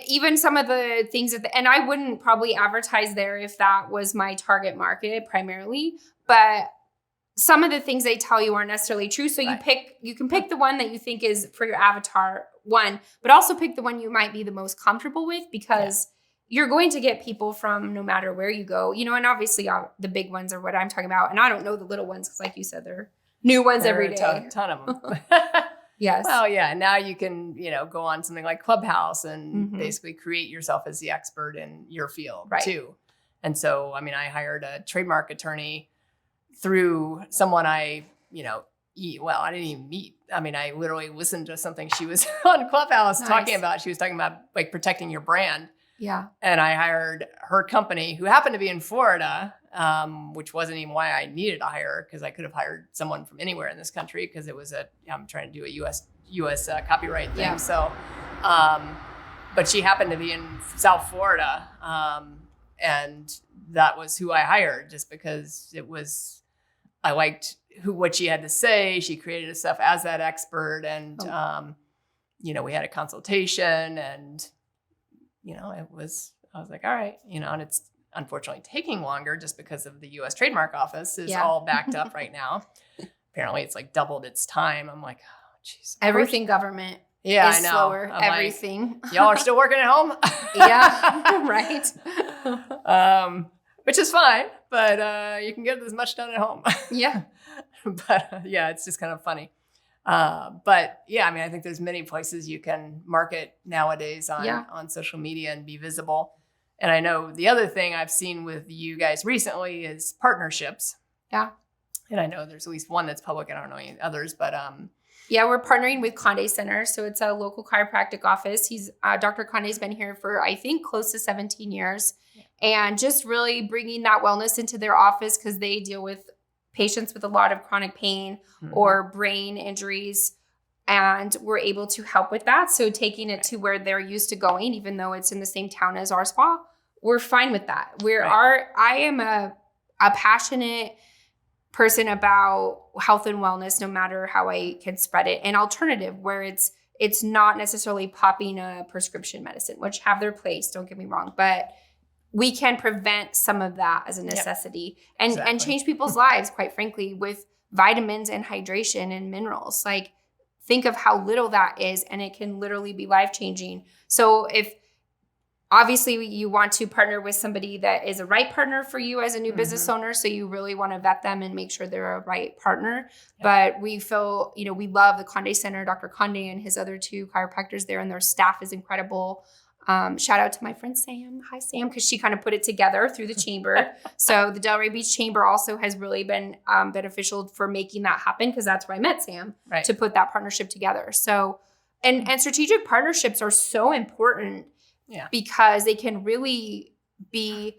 even some of the things and I wouldn't probably advertise there if that was my target market primarily, but some of the things they tell you aren't necessarily true. So you can pick the one that you think is for your avatar one, but also pick the one you might be the most comfortable with, because you're going to get people from no matter where you go, and obviously the big ones are what I'm talking about. And I don't know the little ones, because like you said, they're new ones every day. Ton of them. Yes. Well, yeah. Now you can, go on something like Clubhouse and basically create yourself as the expert in your field too. And so, I mean, I hired a trademark attorney through someone I didn't even meet. I mean, I literally listened to something she was on Clubhouse talking about. She was talking about like protecting your brand. Yeah. And I hired her company, who happened to be in Florida, which wasn't even why I needed to hire her, because I could have hired someone from anywhere in this country, because it was I'm trying to do a U.S. Copyright thing. Yeah. So, but she happened to be in South Florida, and that was who I hired, just because I liked what she had to say. She created stuff as that expert, and we had a consultation, and I was like, all right, and it's unfortunately taking longer just because of the U.S. Trademark Office is all backed up right now. Apparently, it's like doubled its time. I'm like, oh, jeez. Everything government is I know. slower. I'm everything. Like, y'all are still working at home? Yeah, right. Which is fine, but you can get as much done at home. Yeah. But it's just kind of funny. But yeah, I mean, I think there's many places you can market nowadays on social media and be visible. And I know the other thing I've seen with you guys recently is partnerships. Yeah. And I know there's at least one that's public. I don't know any others, but yeah, we're partnering with Conde Center. So it's a local chiropractic office. He's Dr. Conde's been here for, I think, close to 17 years. Yeah. And just really bringing that wellness into their office, because they deal with patients with a lot of chronic pain or brain injuries. And we're able to help with that. So taking it to where they're used to going, even though it's in the same town as our spa, we're fine with that. I am a passionate person about health and wellness, no matter how I can spread it. An alternative where it's not necessarily popping a prescription medicine, which have their place, don't get me wrong, but we can prevent some of that as a necessity and change people's lives, quite frankly, with vitamins and hydration and minerals. Like, think of how little that is, and it can literally be life-changing. So if obviously you want to partner with somebody that is a right partner for you as a new business owner, so you really want to vet them and make sure they're a right partner. Yeah. But we feel, we love the Conde Center, Dr. Conde and his other two chiropractors there, and their staff is incredible. Shout out to my friend Sam. Hi, Sam, because she kind of put it together through the chamber. So the Delray Beach Chamber also has really been beneficial for making that happen, because that's where I met Sam to put that partnership together. So, and strategic partnerships are so important because they can really be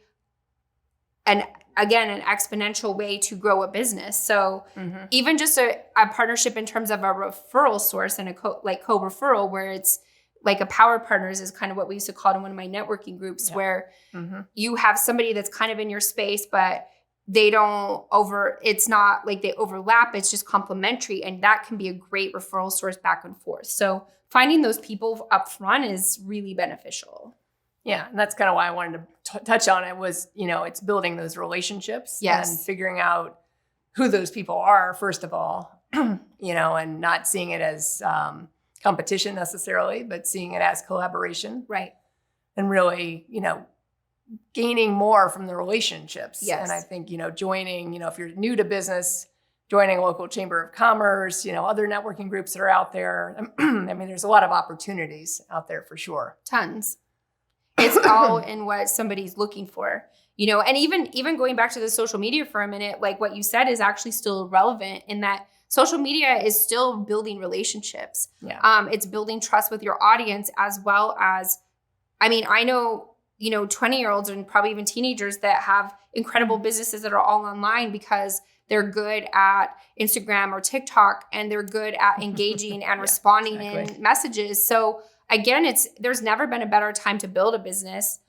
an exponential way to grow a business. So even just a partnership in terms of a referral source and a co-referral, where it's like a power partners is kind of what we used to call it in one of my networking groups, where you have somebody that's kind of in your space, but it's not like they overlap. It's just complementary. And that can be a great referral source back and forth. So finding those people up front is really beneficial. Yeah. And that's kind of why I wanted to touch on it was, it's building those relationships and figuring out who those people are, first of all, and not seeing it as, competition necessarily, but seeing it as collaboration. Right. And really, gaining more from the relationships. Yes. And I think, joining, if you're new to business, joining a local chamber of commerce, other networking groups that are out there. I mean, there's a lot of opportunities out there for sure. Tons. It's all in what somebody's looking for, and even going back to the social media for a minute, like what you said is actually still relevant in that social media is still building relationships. Yeah. It's building trust with your audience, as well as, I know, 20-year-olds and probably even teenagers that have incredible businesses that are all online because they're good at Instagram or TikTok, and they're good at engaging and responding in messages. So again, there's never been a better time to build a business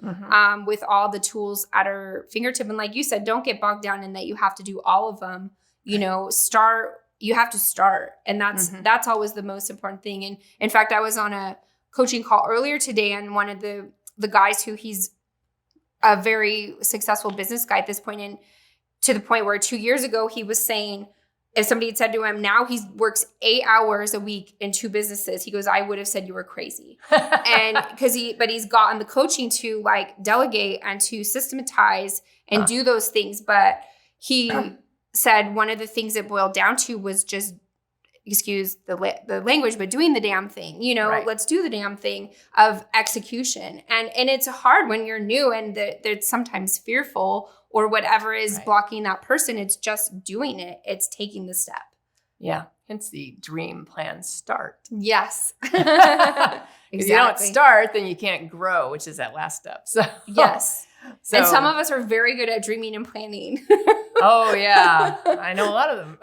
with all the tools at our fingertip. And like you said, don't get bogged down in that you have to do all of them. You have to start. And that's always the most important thing. And in fact, I was on a coaching call earlier today, and one of the guys he's a very successful business guy at this point, and to the point where 2 years ago he was saying, if somebody had said to him, now he works 8 hours a week in 2 businesses, he goes, I would have said you were crazy. And but he's gotten the coaching to like delegate and to systematize and do those things. But he said one of the things it boiled down to was just, excuse the language, but doing the damn thing, let's do the damn thing of execution. And it's hard when you're new and it's sometimes fearful or whatever is blocking that person. It's just doing it. It's taking the step. Yeah. Hence the dream plan start. Yes. Exactly. If you don't start, then you can't grow, which is that last step. So yes. And some of us are very good at dreaming and planning. Oh, yeah. I know a lot of them.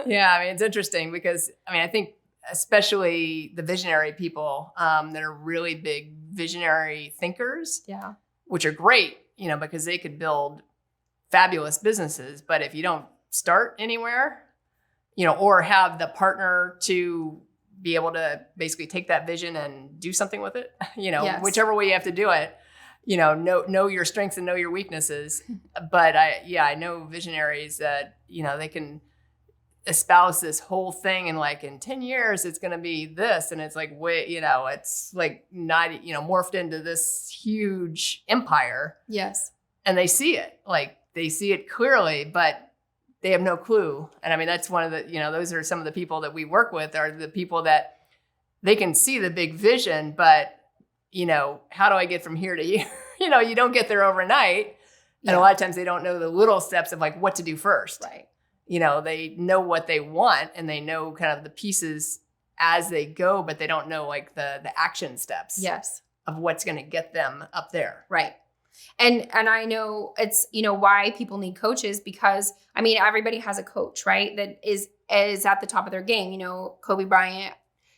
Yeah. I mean, it's interesting because, I think especially the visionary people that are really big visionary thinkers, which are great, because they could build fabulous businesses. But if you don't start anywhere, or have the partner to be able to basically take that vision and do something with it, whichever way you have to do it, know your strengths and know your weaknesses. But I know visionaries that, they can espouse this whole thing and like in 10 years, it's going to be this. And it's like, it's like not, morphed into this huge empire. Yes. And they see it clearly, but they have no clue. And that's one of the, those are some of the people that we work with are the people that they can see the big vision, but how do I get from here to here? You don't get there overnight. And a lot of times they don't know the little steps of like what to do first. Right. They know what they want and they know kind of the pieces as they go, but they don't know like the action steps of what's going to get them up there. Right. And I know it's, why people need coaches because everybody has a coach, right? That is at the top of their game. Kobe Bryant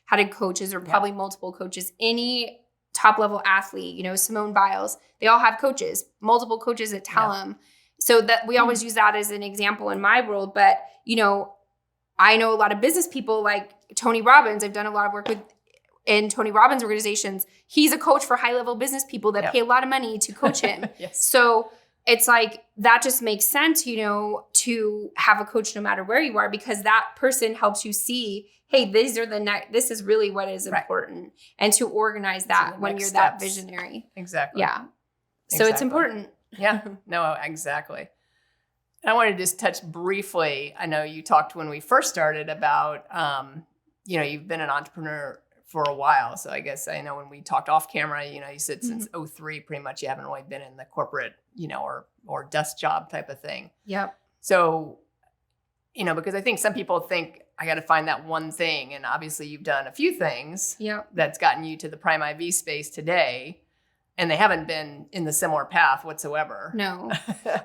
had coaches or probably multiple coaches. Any top level athlete, Simone Biles, they all have coaches, multiple coaches that tell them. So that we always use that as an example in my world. But, I know a lot of business people like Tony Robbins. I've done a lot of work in Tony Robbins organizations. He's a coach for high level business people that pay a lot of money to coach him. So it's like, that just makes sense, to have a coach no matter where you are, because that person helps you see, hey, this is really what is important. And to organize that when you're that visionary. Exactly. Yeah. So it's important. Yeah, no, exactly. And I want to just touch briefly. I know you talked when we first started about, you've been an entrepreneur for a while. So I guess I know when we talked off camera, you said since 2003, pretty much you haven't really been in the corporate, or desk job type of thing. Yep. So, because I think some people think I got to find that one thing. And obviously you've done a few things that's gotten you to the Prime IV space today. And they haven't been in the similar path whatsoever. No,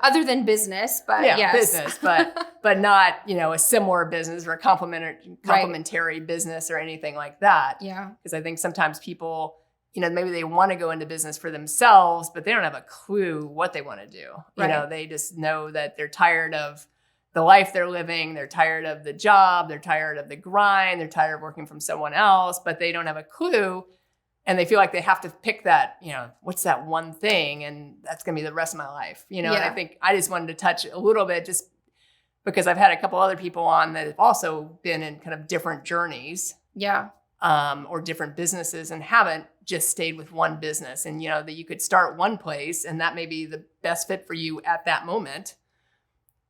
other than business, but business, but not, a similar business or a complementary business or anything like that. Yeah. Because I think sometimes people, maybe they want to go into business for themselves, but they don't have a clue what they want to do. They just know that they're tired of the life they're living. They're tired of the job. They're tired of the grind. They're tired of working from someone else, but they don't have a clue. And they feel like they have to pick that, what's that one thing? And that's going to be the rest of my life, And I think I just wanted to touch a little bit just because I've had a couple other people on that have also been in kind of different journeys. Yeah. Or different businesses and haven't just stayed with one business. And, that you could start one place and that may be the best fit for you at that moment.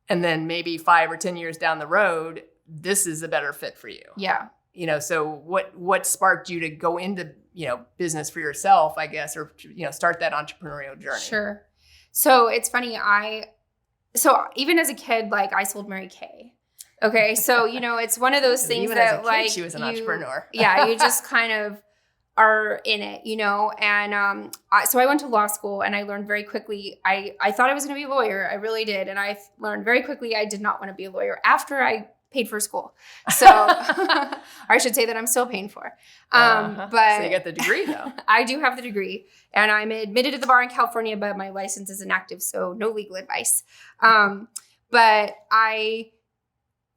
And then maybe 5 or 10 years down the road, this is a better fit for you. Yeah. So what sparked you to go into, business for yourself, I guess, or, start that entrepreneurial journey? Sure. So it's funny. So even as a kid, like I sold Mary Kay. Okay. So, it's one of those things even that as a kid, she was an entrepreneur. Yeah. You just kind of are in it, you know? And so I went to law school and I learned very quickly, I thought I was going to be a lawyer. I really did. And I learned very quickly I did not want to be a lawyer after I paid for school. So or I should say that I'm still paying for. But so you get the degree though. I do have the degree and I'm admitted to the bar in California, but my license is inactive. So no legal advice. But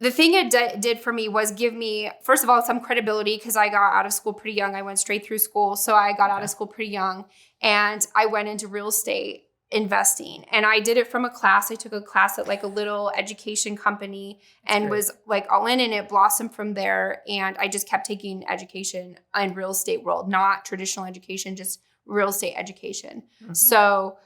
the thing it did for me was give me, first of all, some credibility because I got out of school pretty young. I went straight through school. So I got out of school pretty young and I went into real estate investing. And I did it from a class. I took a class at like a little education company and was like all in, and it blossomed from there. And I just kept taking education in real estate world, not traditional education, just real estate education. Mm-hmm. So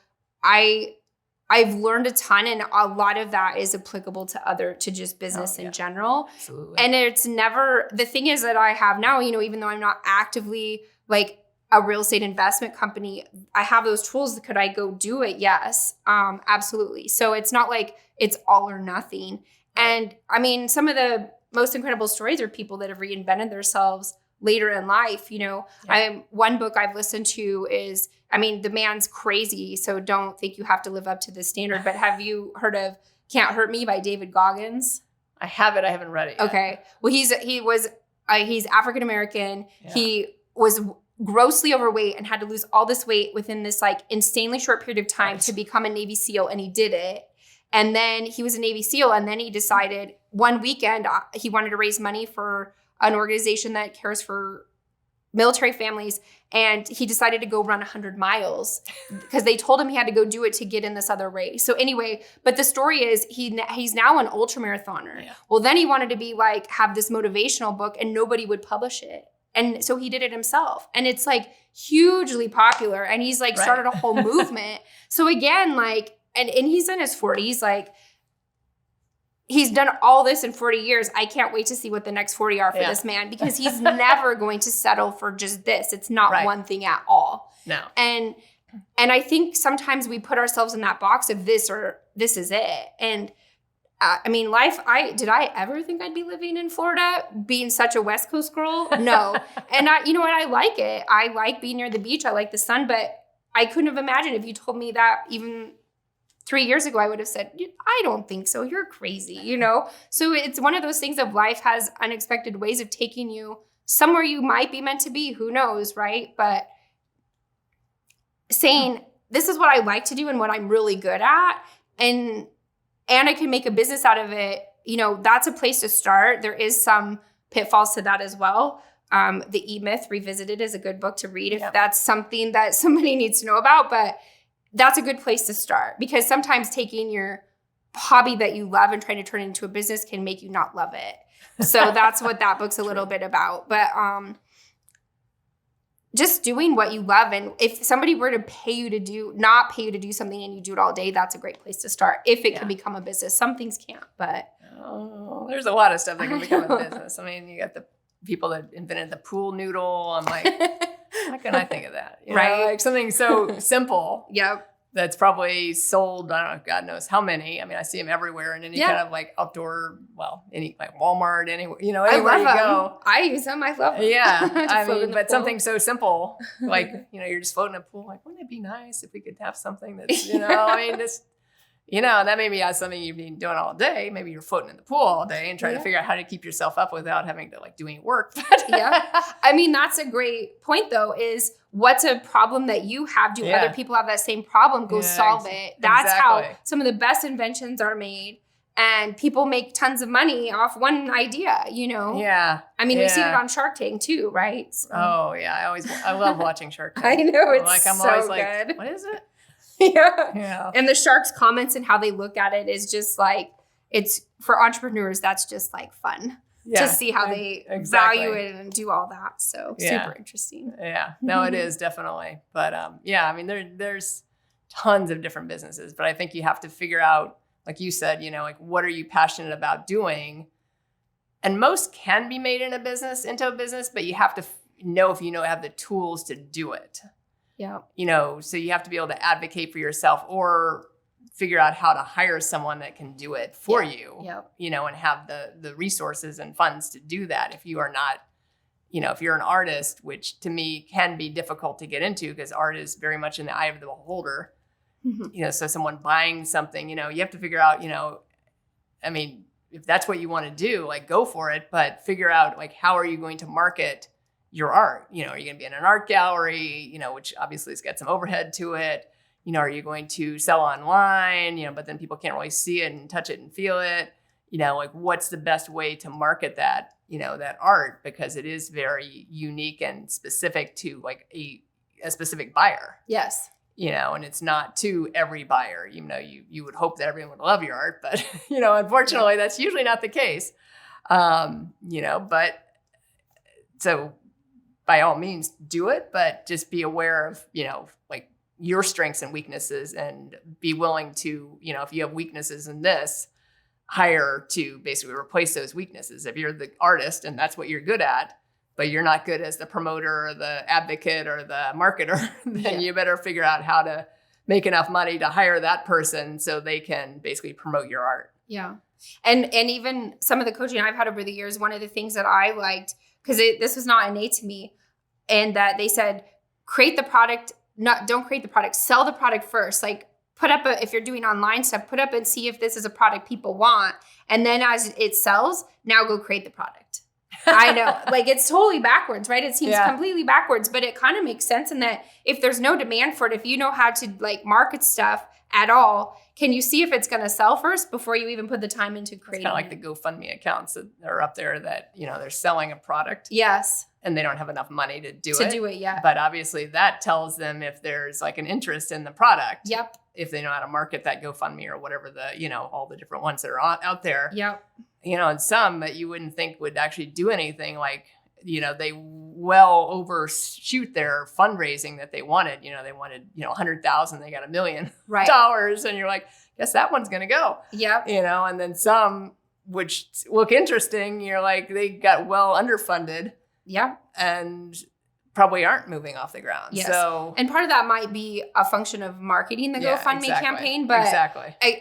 I've learned a ton, and a lot of that is applicable to just business in general. Absolutely. And it's never, the thing is that I have now, you know, even though I'm not actively like a real estate investment company, I have those tools. Could I go do it? Yes, absolutely. So it's not like it's all or nothing. And I mean, some of the most incredible stories are people that have reinvented themselves later in life. You know, one book I've listened to is, I mean, the man's crazy, so don't think you have to live up to this standard. But have you heard of Can't Hurt Me by David Goggins? I have it. I haven't read it yet. Okay. Well, he's African-American. Yeah. He was grossly overweight and had to lose all this weight within this like insanely short period of time to become a Navy SEAL. And he did it. And then he was a Navy SEAL. And then he decided one weekend he wanted to raise money for an organization that cares for military families. And he decided to go run 100 miles because they told him he had to go do it to get in this other race. So anyway, but the story is he's now an ultra marathoner. Yeah. Well, then he wanted to be like, have this motivational book and nobody would publish it. And so he did it himself. And it's like hugely popular. And he's like started a whole movement. So again, like, and he's in his 40s, like, he's done all this in 40 years. I can't wait to see what the next 40 are for this man because he's never going to settle for just this. It's not one thing at all. No. And I think sometimes we put ourselves in that box of this or this is it. And I mean, did I ever think I'd be living in Florida being such a West Coast girl? No. And you know what? I like it. I like being near the beach. I like the sun, but I couldn't have imagined if you told me that even 3 years ago, I would have said, I don't think so. You're crazy, you know? So it's one of those things of life has unexpected ways of taking you somewhere you might be meant to be. Who knows, right? But saying, this is what I like to do and what I'm really good at, and I can make a business out of it, you know, that's a place to start. There is some pitfalls to that as well. The E-Myth Revisited is a good book to read if that's something that somebody needs to know about. But that's a good place to start because sometimes taking your hobby that you love and trying to turn it into a business can make you not love it. So that's what that book's a little bit about. But just doing what you love. And if somebody were to not pay you to do something and you do it all day, that's a great place to start. If it can become a business. Some things can't, but. Oh, there's a lot of stuff that can become a business. I mean, you got the people that invented the pool noodle. I'm like, how can I think of that? You know, like something so simple. That's probably sold, I don't know, God knows how many. I mean, I see them everywhere in any kind of like outdoor, any like Walmart, anywhere, you know, anywhere you go. I use them. I love them. Yeah. I mean, but something so simple, like, you know, you're just floating in a pool. Like, wouldn't it be nice if we could have something that's, you know, I mean, just, you know, and that maybe has something you've been doing all day. Maybe you're floating in the pool all day and trying to figure out how to keep yourself up without having to like do any work. I mean, that's a great point though, is what's a problem that you have? Do other people have that same problem? Go solve it. That's how some of the best inventions are made. And people make tons of money off one idea, you know? Yeah. I mean, we've seen it on Shark Tank too, right? So. Oh yeah. I love watching Shark Tank. I know, it's like, I'm so always good. Like, what is it? Yeah. And the sharks' comments and how they look at it is just like, it's for entrepreneurs, that's just like fun to see how they value it and do all that. So super interesting. Yeah, no, it is definitely. But I mean, there's tons of different businesses, but I think you have to figure out, like you said, you know, like what are you passionate about doing? And most can be made into a business, but you have to know if you have the tools to do it. Yeah. You know, so you have to be able to advocate for yourself or figure out how to hire someone that can do it for you, you know, and have the resources and funds to do that if you are not, if you're an artist, which to me can be difficult to get into because art is very much in the eye of the beholder, so someone buying something, you have to figure out, I mean, if that's what you want to do, like go for it, but figure out like, how are you going to market your art? Are you going to be in an art gallery, which obviously has got some overhead to it. Are you going to sell online, but then people can't really see it and touch it and feel it, like what's the best way to market that, that art, because it is very unique and specific to like a specific buyer. Yes. And it's not to every buyer, you would hope that everyone would love your art, but, unfortunately that's usually not the case. But so by all means do it, but just be aware of, like your strengths and weaknesses, and be willing to, if you have weaknesses in this, hire to basically replace those weaknesses. If you're the artist and that's what you're good at, but you're not good as the promoter or the advocate or the marketer, then you better figure out how to make enough money to hire that person so they can basically promote your art. Yeah. And even some of the coaching I've had over the years, one of the things that I liked, because this was not innate to me, and that they said, don't create the product, sell the product first. Like put up if you're doing online stuff, put up and see if this is a product people want. And then as it sells, now go create the product. I know, like it's totally backwards, right? It seems completely backwards, but it kind of makes sense in that if there's no demand for it, if you know how to like market stuff at all, can you see if it's going to sell first before you even put the time into creating? It's kind of like the GoFundMe accounts that are up there that, they're selling a product. Yes. And they don't have enough money to do it. Yeah. But obviously that tells them if there's like an interest in the product. Yep. If they know how to market that GoFundMe or whatever all the different ones that are out there. Yep. And some that you wouldn't think would actually do anything, like, they well overshoot their fundraising that they wanted. They wanted, 100,000, they got $1 million. Right. And you're like, guess that one's going to go. Yep. And then some which look interesting, you're like, they got well underfunded. Yeah. And probably aren't moving off the ground. Yes. So, and part of that might be a function of marketing the GoFundMe campaign, but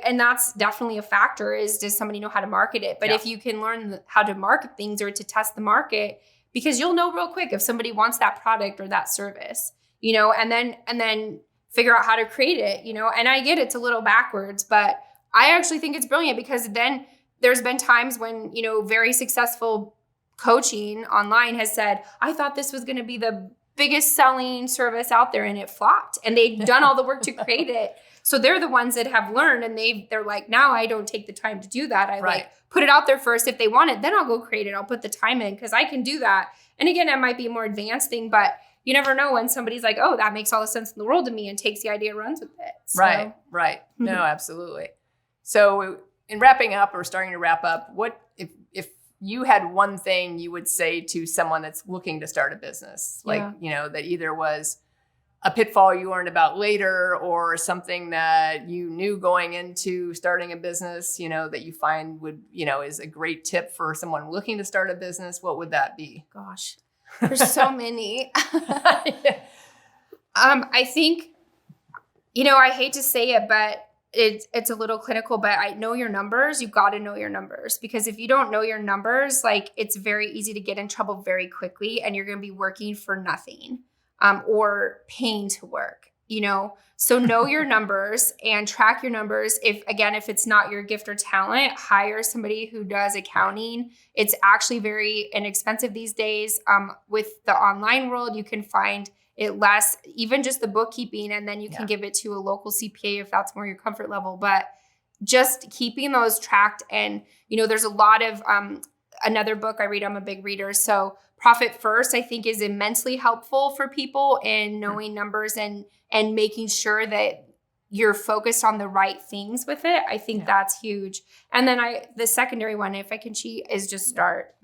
and that's definitely a factor is, does somebody know how to market it? But if you can learn how to market things or to test the market, because you'll know real quick if somebody wants that product or that service, and then figure out how to create it, and I get it's a little backwards, but I actually think it's brilliant, because then there's been times when, very successful coaching online has said, I thought this was going to be the biggest selling service out there, and it flopped, and they've done all the work to create it. So they're the ones that have learned, and they're like, now I don't take the time to do that. I like put it out there first. If they want it, then I'll go create it. I'll put the time in because I can do that. And again, it might be a more advanced thing, but you never know when somebody's like, oh, that makes all the sense in the world to me, and takes the idea and runs with it. So. Right. No, absolutely. So in wrapping up, or starting to wrap up, what if you had one thing you would say to someone that's looking to start a business, like, that either was a pitfall you learned about later, or something that you knew going into starting a business, that you find would, is a great tip for someone looking to start a business, what would that be? Gosh, there's so many. I think, I hate to say it, but it's a little clinical, but I know your numbers. You got to know your numbers, because if you don't know your numbers, like, it's very easy to get in trouble very quickly, and you're going to be working for nothing, or paying to work, so know your numbers and track your numbers. If it's not your gift or talent, hire somebody who does accounting. It's actually very inexpensive these days. With the online world, you can find it less, even just the bookkeeping, and then you can give it to a local CPA if that's more your comfort level. But just keeping those tracked, and there's a lot of another book I read. I'm a big reader, so Profit First, I think, is immensely helpful for people in knowing numbers and making sure that you're focused on the right things with it. I think that's huge. And then the secondary one, if I can cheat, is just start.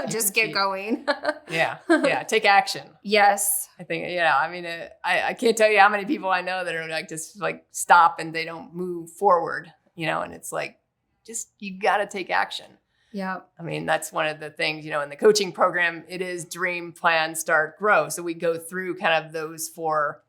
Just get going. Take action. Yes. I think, I can't tell you how many people I know that are like, just like stop and they don't move forward, and it's like, just, you got to take action. Yeah. I mean, that's one of the things, in the coaching program, it is dream, plan, start, grow. So we go through kind of those 4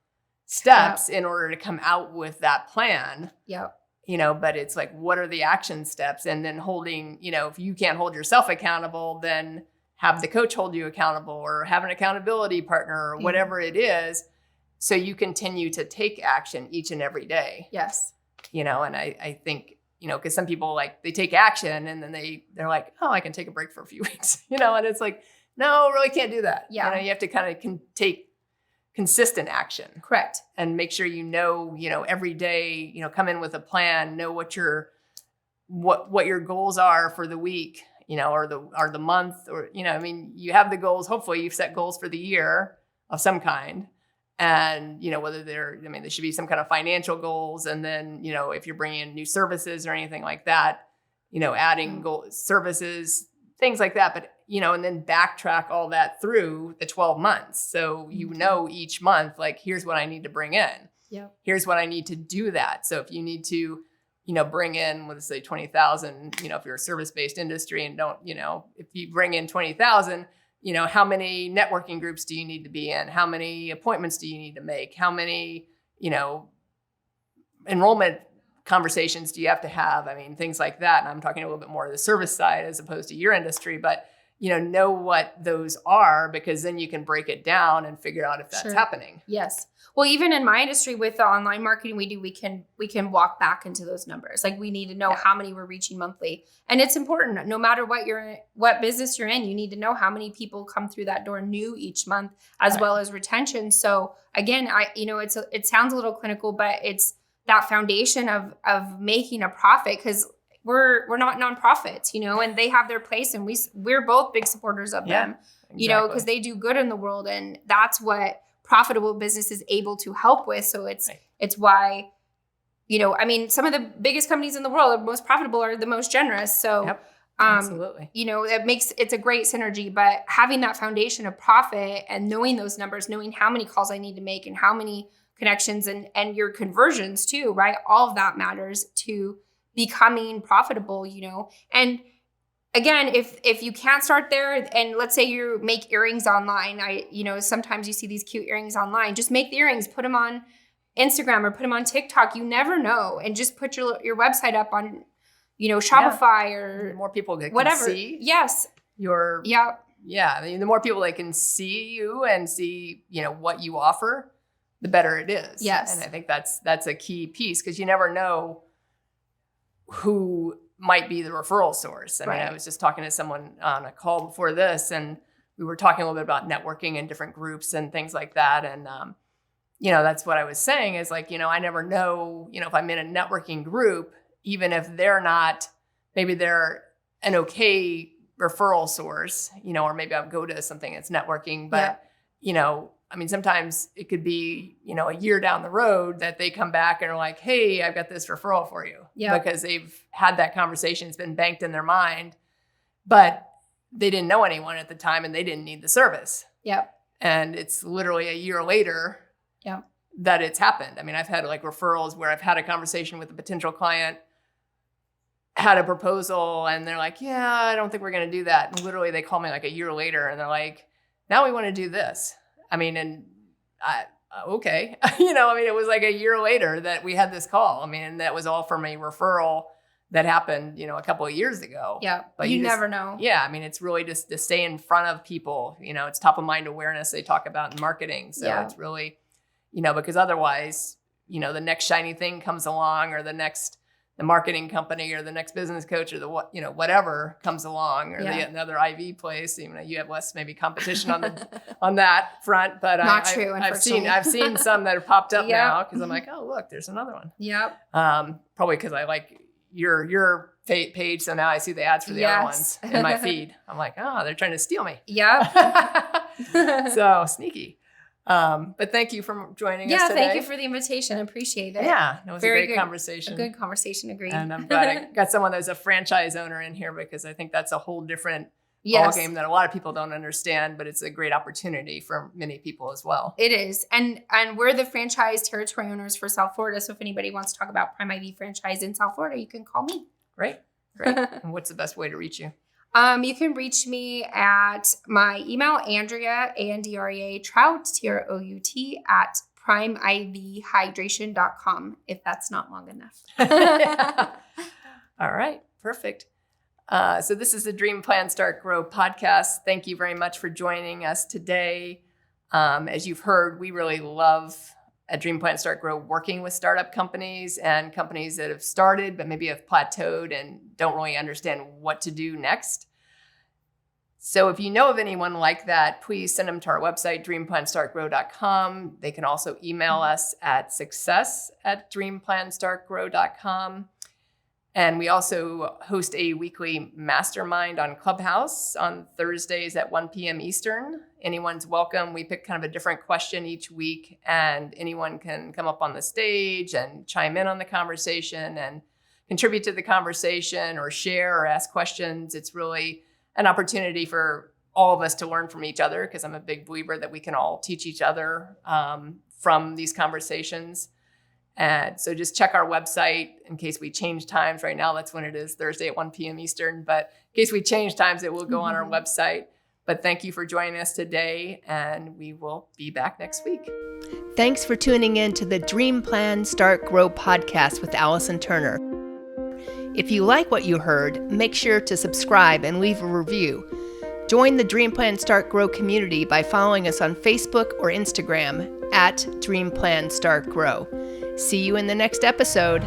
steps in order to come out with that plan. Yeah. But it's like, what are the action steps? And then holding, if you can't hold yourself accountable, then have the coach hold you accountable or have an accountability partner or whatever it is. So you continue to take action each and every day. Yes. And I think, because some people like they take action and then they're like, oh, I can take a break for a few weeks, and it's like, no, really can't do that. Yeah. You have to kind of take consistent action. Correct. And make sure, every day, come in with a plan, know what your goals are for the week, or the month, or, you have the goals. Hopefully you've set goals for the year of some kind. And, whether there should be some kind of financial goals. And then, if you're bringing in new services or anything like that, adding services, things like that. But, and then backtrack all that through the 12 months. So, each month, like, here's what I need to bring in. Yep. Here's what I need to do that. So if you need to, bring in, let's say 20,000, if you're a service-based industry and don't, if you bring in 20,000, how many networking groups do you need to be in? How many appointments do you need to make? How many, enrollment conversations do you have to have? Things like that. And I'm talking a little bit more of the service side as opposed to your industry, but, know what those are, because then you can break it down and figure out if that's happening. Yes. Well, even in my industry with the online marketing we do, we can walk back into those numbers. Like, we need to know how many we're reaching monthly. And it's important, no matter what business you're in, you need to know how many people come through that door new each month, as well as retention. So again, it sounds a little clinical, but it's that foundation of making a profit, because we're not nonprofits, and they have their place, and we're both big supporters of them, exactly. Because they do good in the world, and that's what profitable business is able to help with. So it's why, some of the biggest companies in the world are most profitable, are the most generous. So, absolutely. it's a great synergy, but having that foundation of profit and knowing those numbers, knowing how many calls I need to make and how many connections and your conversions too, right? All of that matters to becoming profitable, and again, if you can't start there, and let's say you make earrings online, sometimes you see these cute earrings online, just make the earrings, put them on Instagram or put them on TikTok. You never know. And just put your website up on, Shopify or the more people that whatever. Can see. Yes. The more people that can see you and see, what you offer, the better it is. Yes. And I think that's a key piece, because you never know who might be the referral source. I was just talking to someone on a call before this, and we were talking a little bit about networking in different groups and things like that. And, that's what I was saying is like, I never know, if I'm in a networking group, even if they're not, maybe they're an okay referral source, or maybe I'll go to something that's networking, but, sometimes it could be, a year down the road that they come back and are like, hey, I've got this referral for you. Yeah. Because they've had that conversation. It's been banked in their mind, but they didn't know anyone at the time and they didn't need the service. Yep. And it's literally a year later that it's happened. I've had like referrals where I've had a conversation with a potential client, had a proposal, and they're like, yeah, I don't think we're going to do that. And literally they call me like a year later and they're like, now we want to do this. Okay. It was like a year later that we had this call. And that was all from a referral that happened, a couple of years ago. Yeah. But you never know. Yeah. It's really just to stay in front of people, it's top of mind awareness they talk about in marketing. So it's really, because otherwise, the next shiny thing comes along, or the marketing company or the next business coach or whatever comes along, or another IV place. You have less maybe competition on that front, but true. I've seen some that have popped up now, because I'm like, oh, look, there's another one. Yep. Probably because I like your page, so now I see the ads for the other ones in my feed. I'm like, oh, they're trying to steal me. Yep. So sneaky. But thank you for joining us today. Thank you for the invitation. I appreciate it. Yeah, it was Very a great conversation. A good conversation, agreed. And I'm glad I got someone that's a franchise owner in here, because I think that's a whole different ballgame that a lot of people don't understand, but it's a great opportunity for many people as well. It is. And we're the franchise territory owners for South Florida. So if anybody wants to talk about Prime IV franchise in South Florida, you can call me. Great. And what's the best way to reach you? You can reach me at my email, Andrea, Andrea, Trout, Trout, at primevhydration.com, if that's not long enough. All right. Perfect. So this is the Dream Plan Start Grow podcast. Thank you very much for joining us today. As you've heard, we really love at Dream Plan Start Grow working with startup companies and companies that have started but maybe have plateaued and don't really understand what to do next. So if you know of anyone like that, please send them to our website, dreamplanstartgrow.com. They can also email us at success@dreamplanstartgrow.com. And we also host a weekly mastermind on Clubhouse on Thursdays at 1 p.m. Eastern. Anyone's welcome. We pick kind of a different question each week, and anyone can come up on the stage and chime in on the conversation and contribute to the conversation or share or ask questions. It's really an opportunity for all of us to learn from each other, because I'm a big believer that we can all teach each other from these conversations. And so just check our website in case we change times. Right now, that's when it is, Thursday at 1 p.m. Eastern. But in case we change times, it will go on our website. But thank you for joining us today, and we will be back next week. Thanks for tuning in to the Dream Plan Start Grow podcast with Allison Turner. If you like what you heard, make sure to subscribe and leave a review. Join the Dream Plan Start Grow community by following us on Facebook or Instagram at Dream Plan Start Grow. See you in the next episode.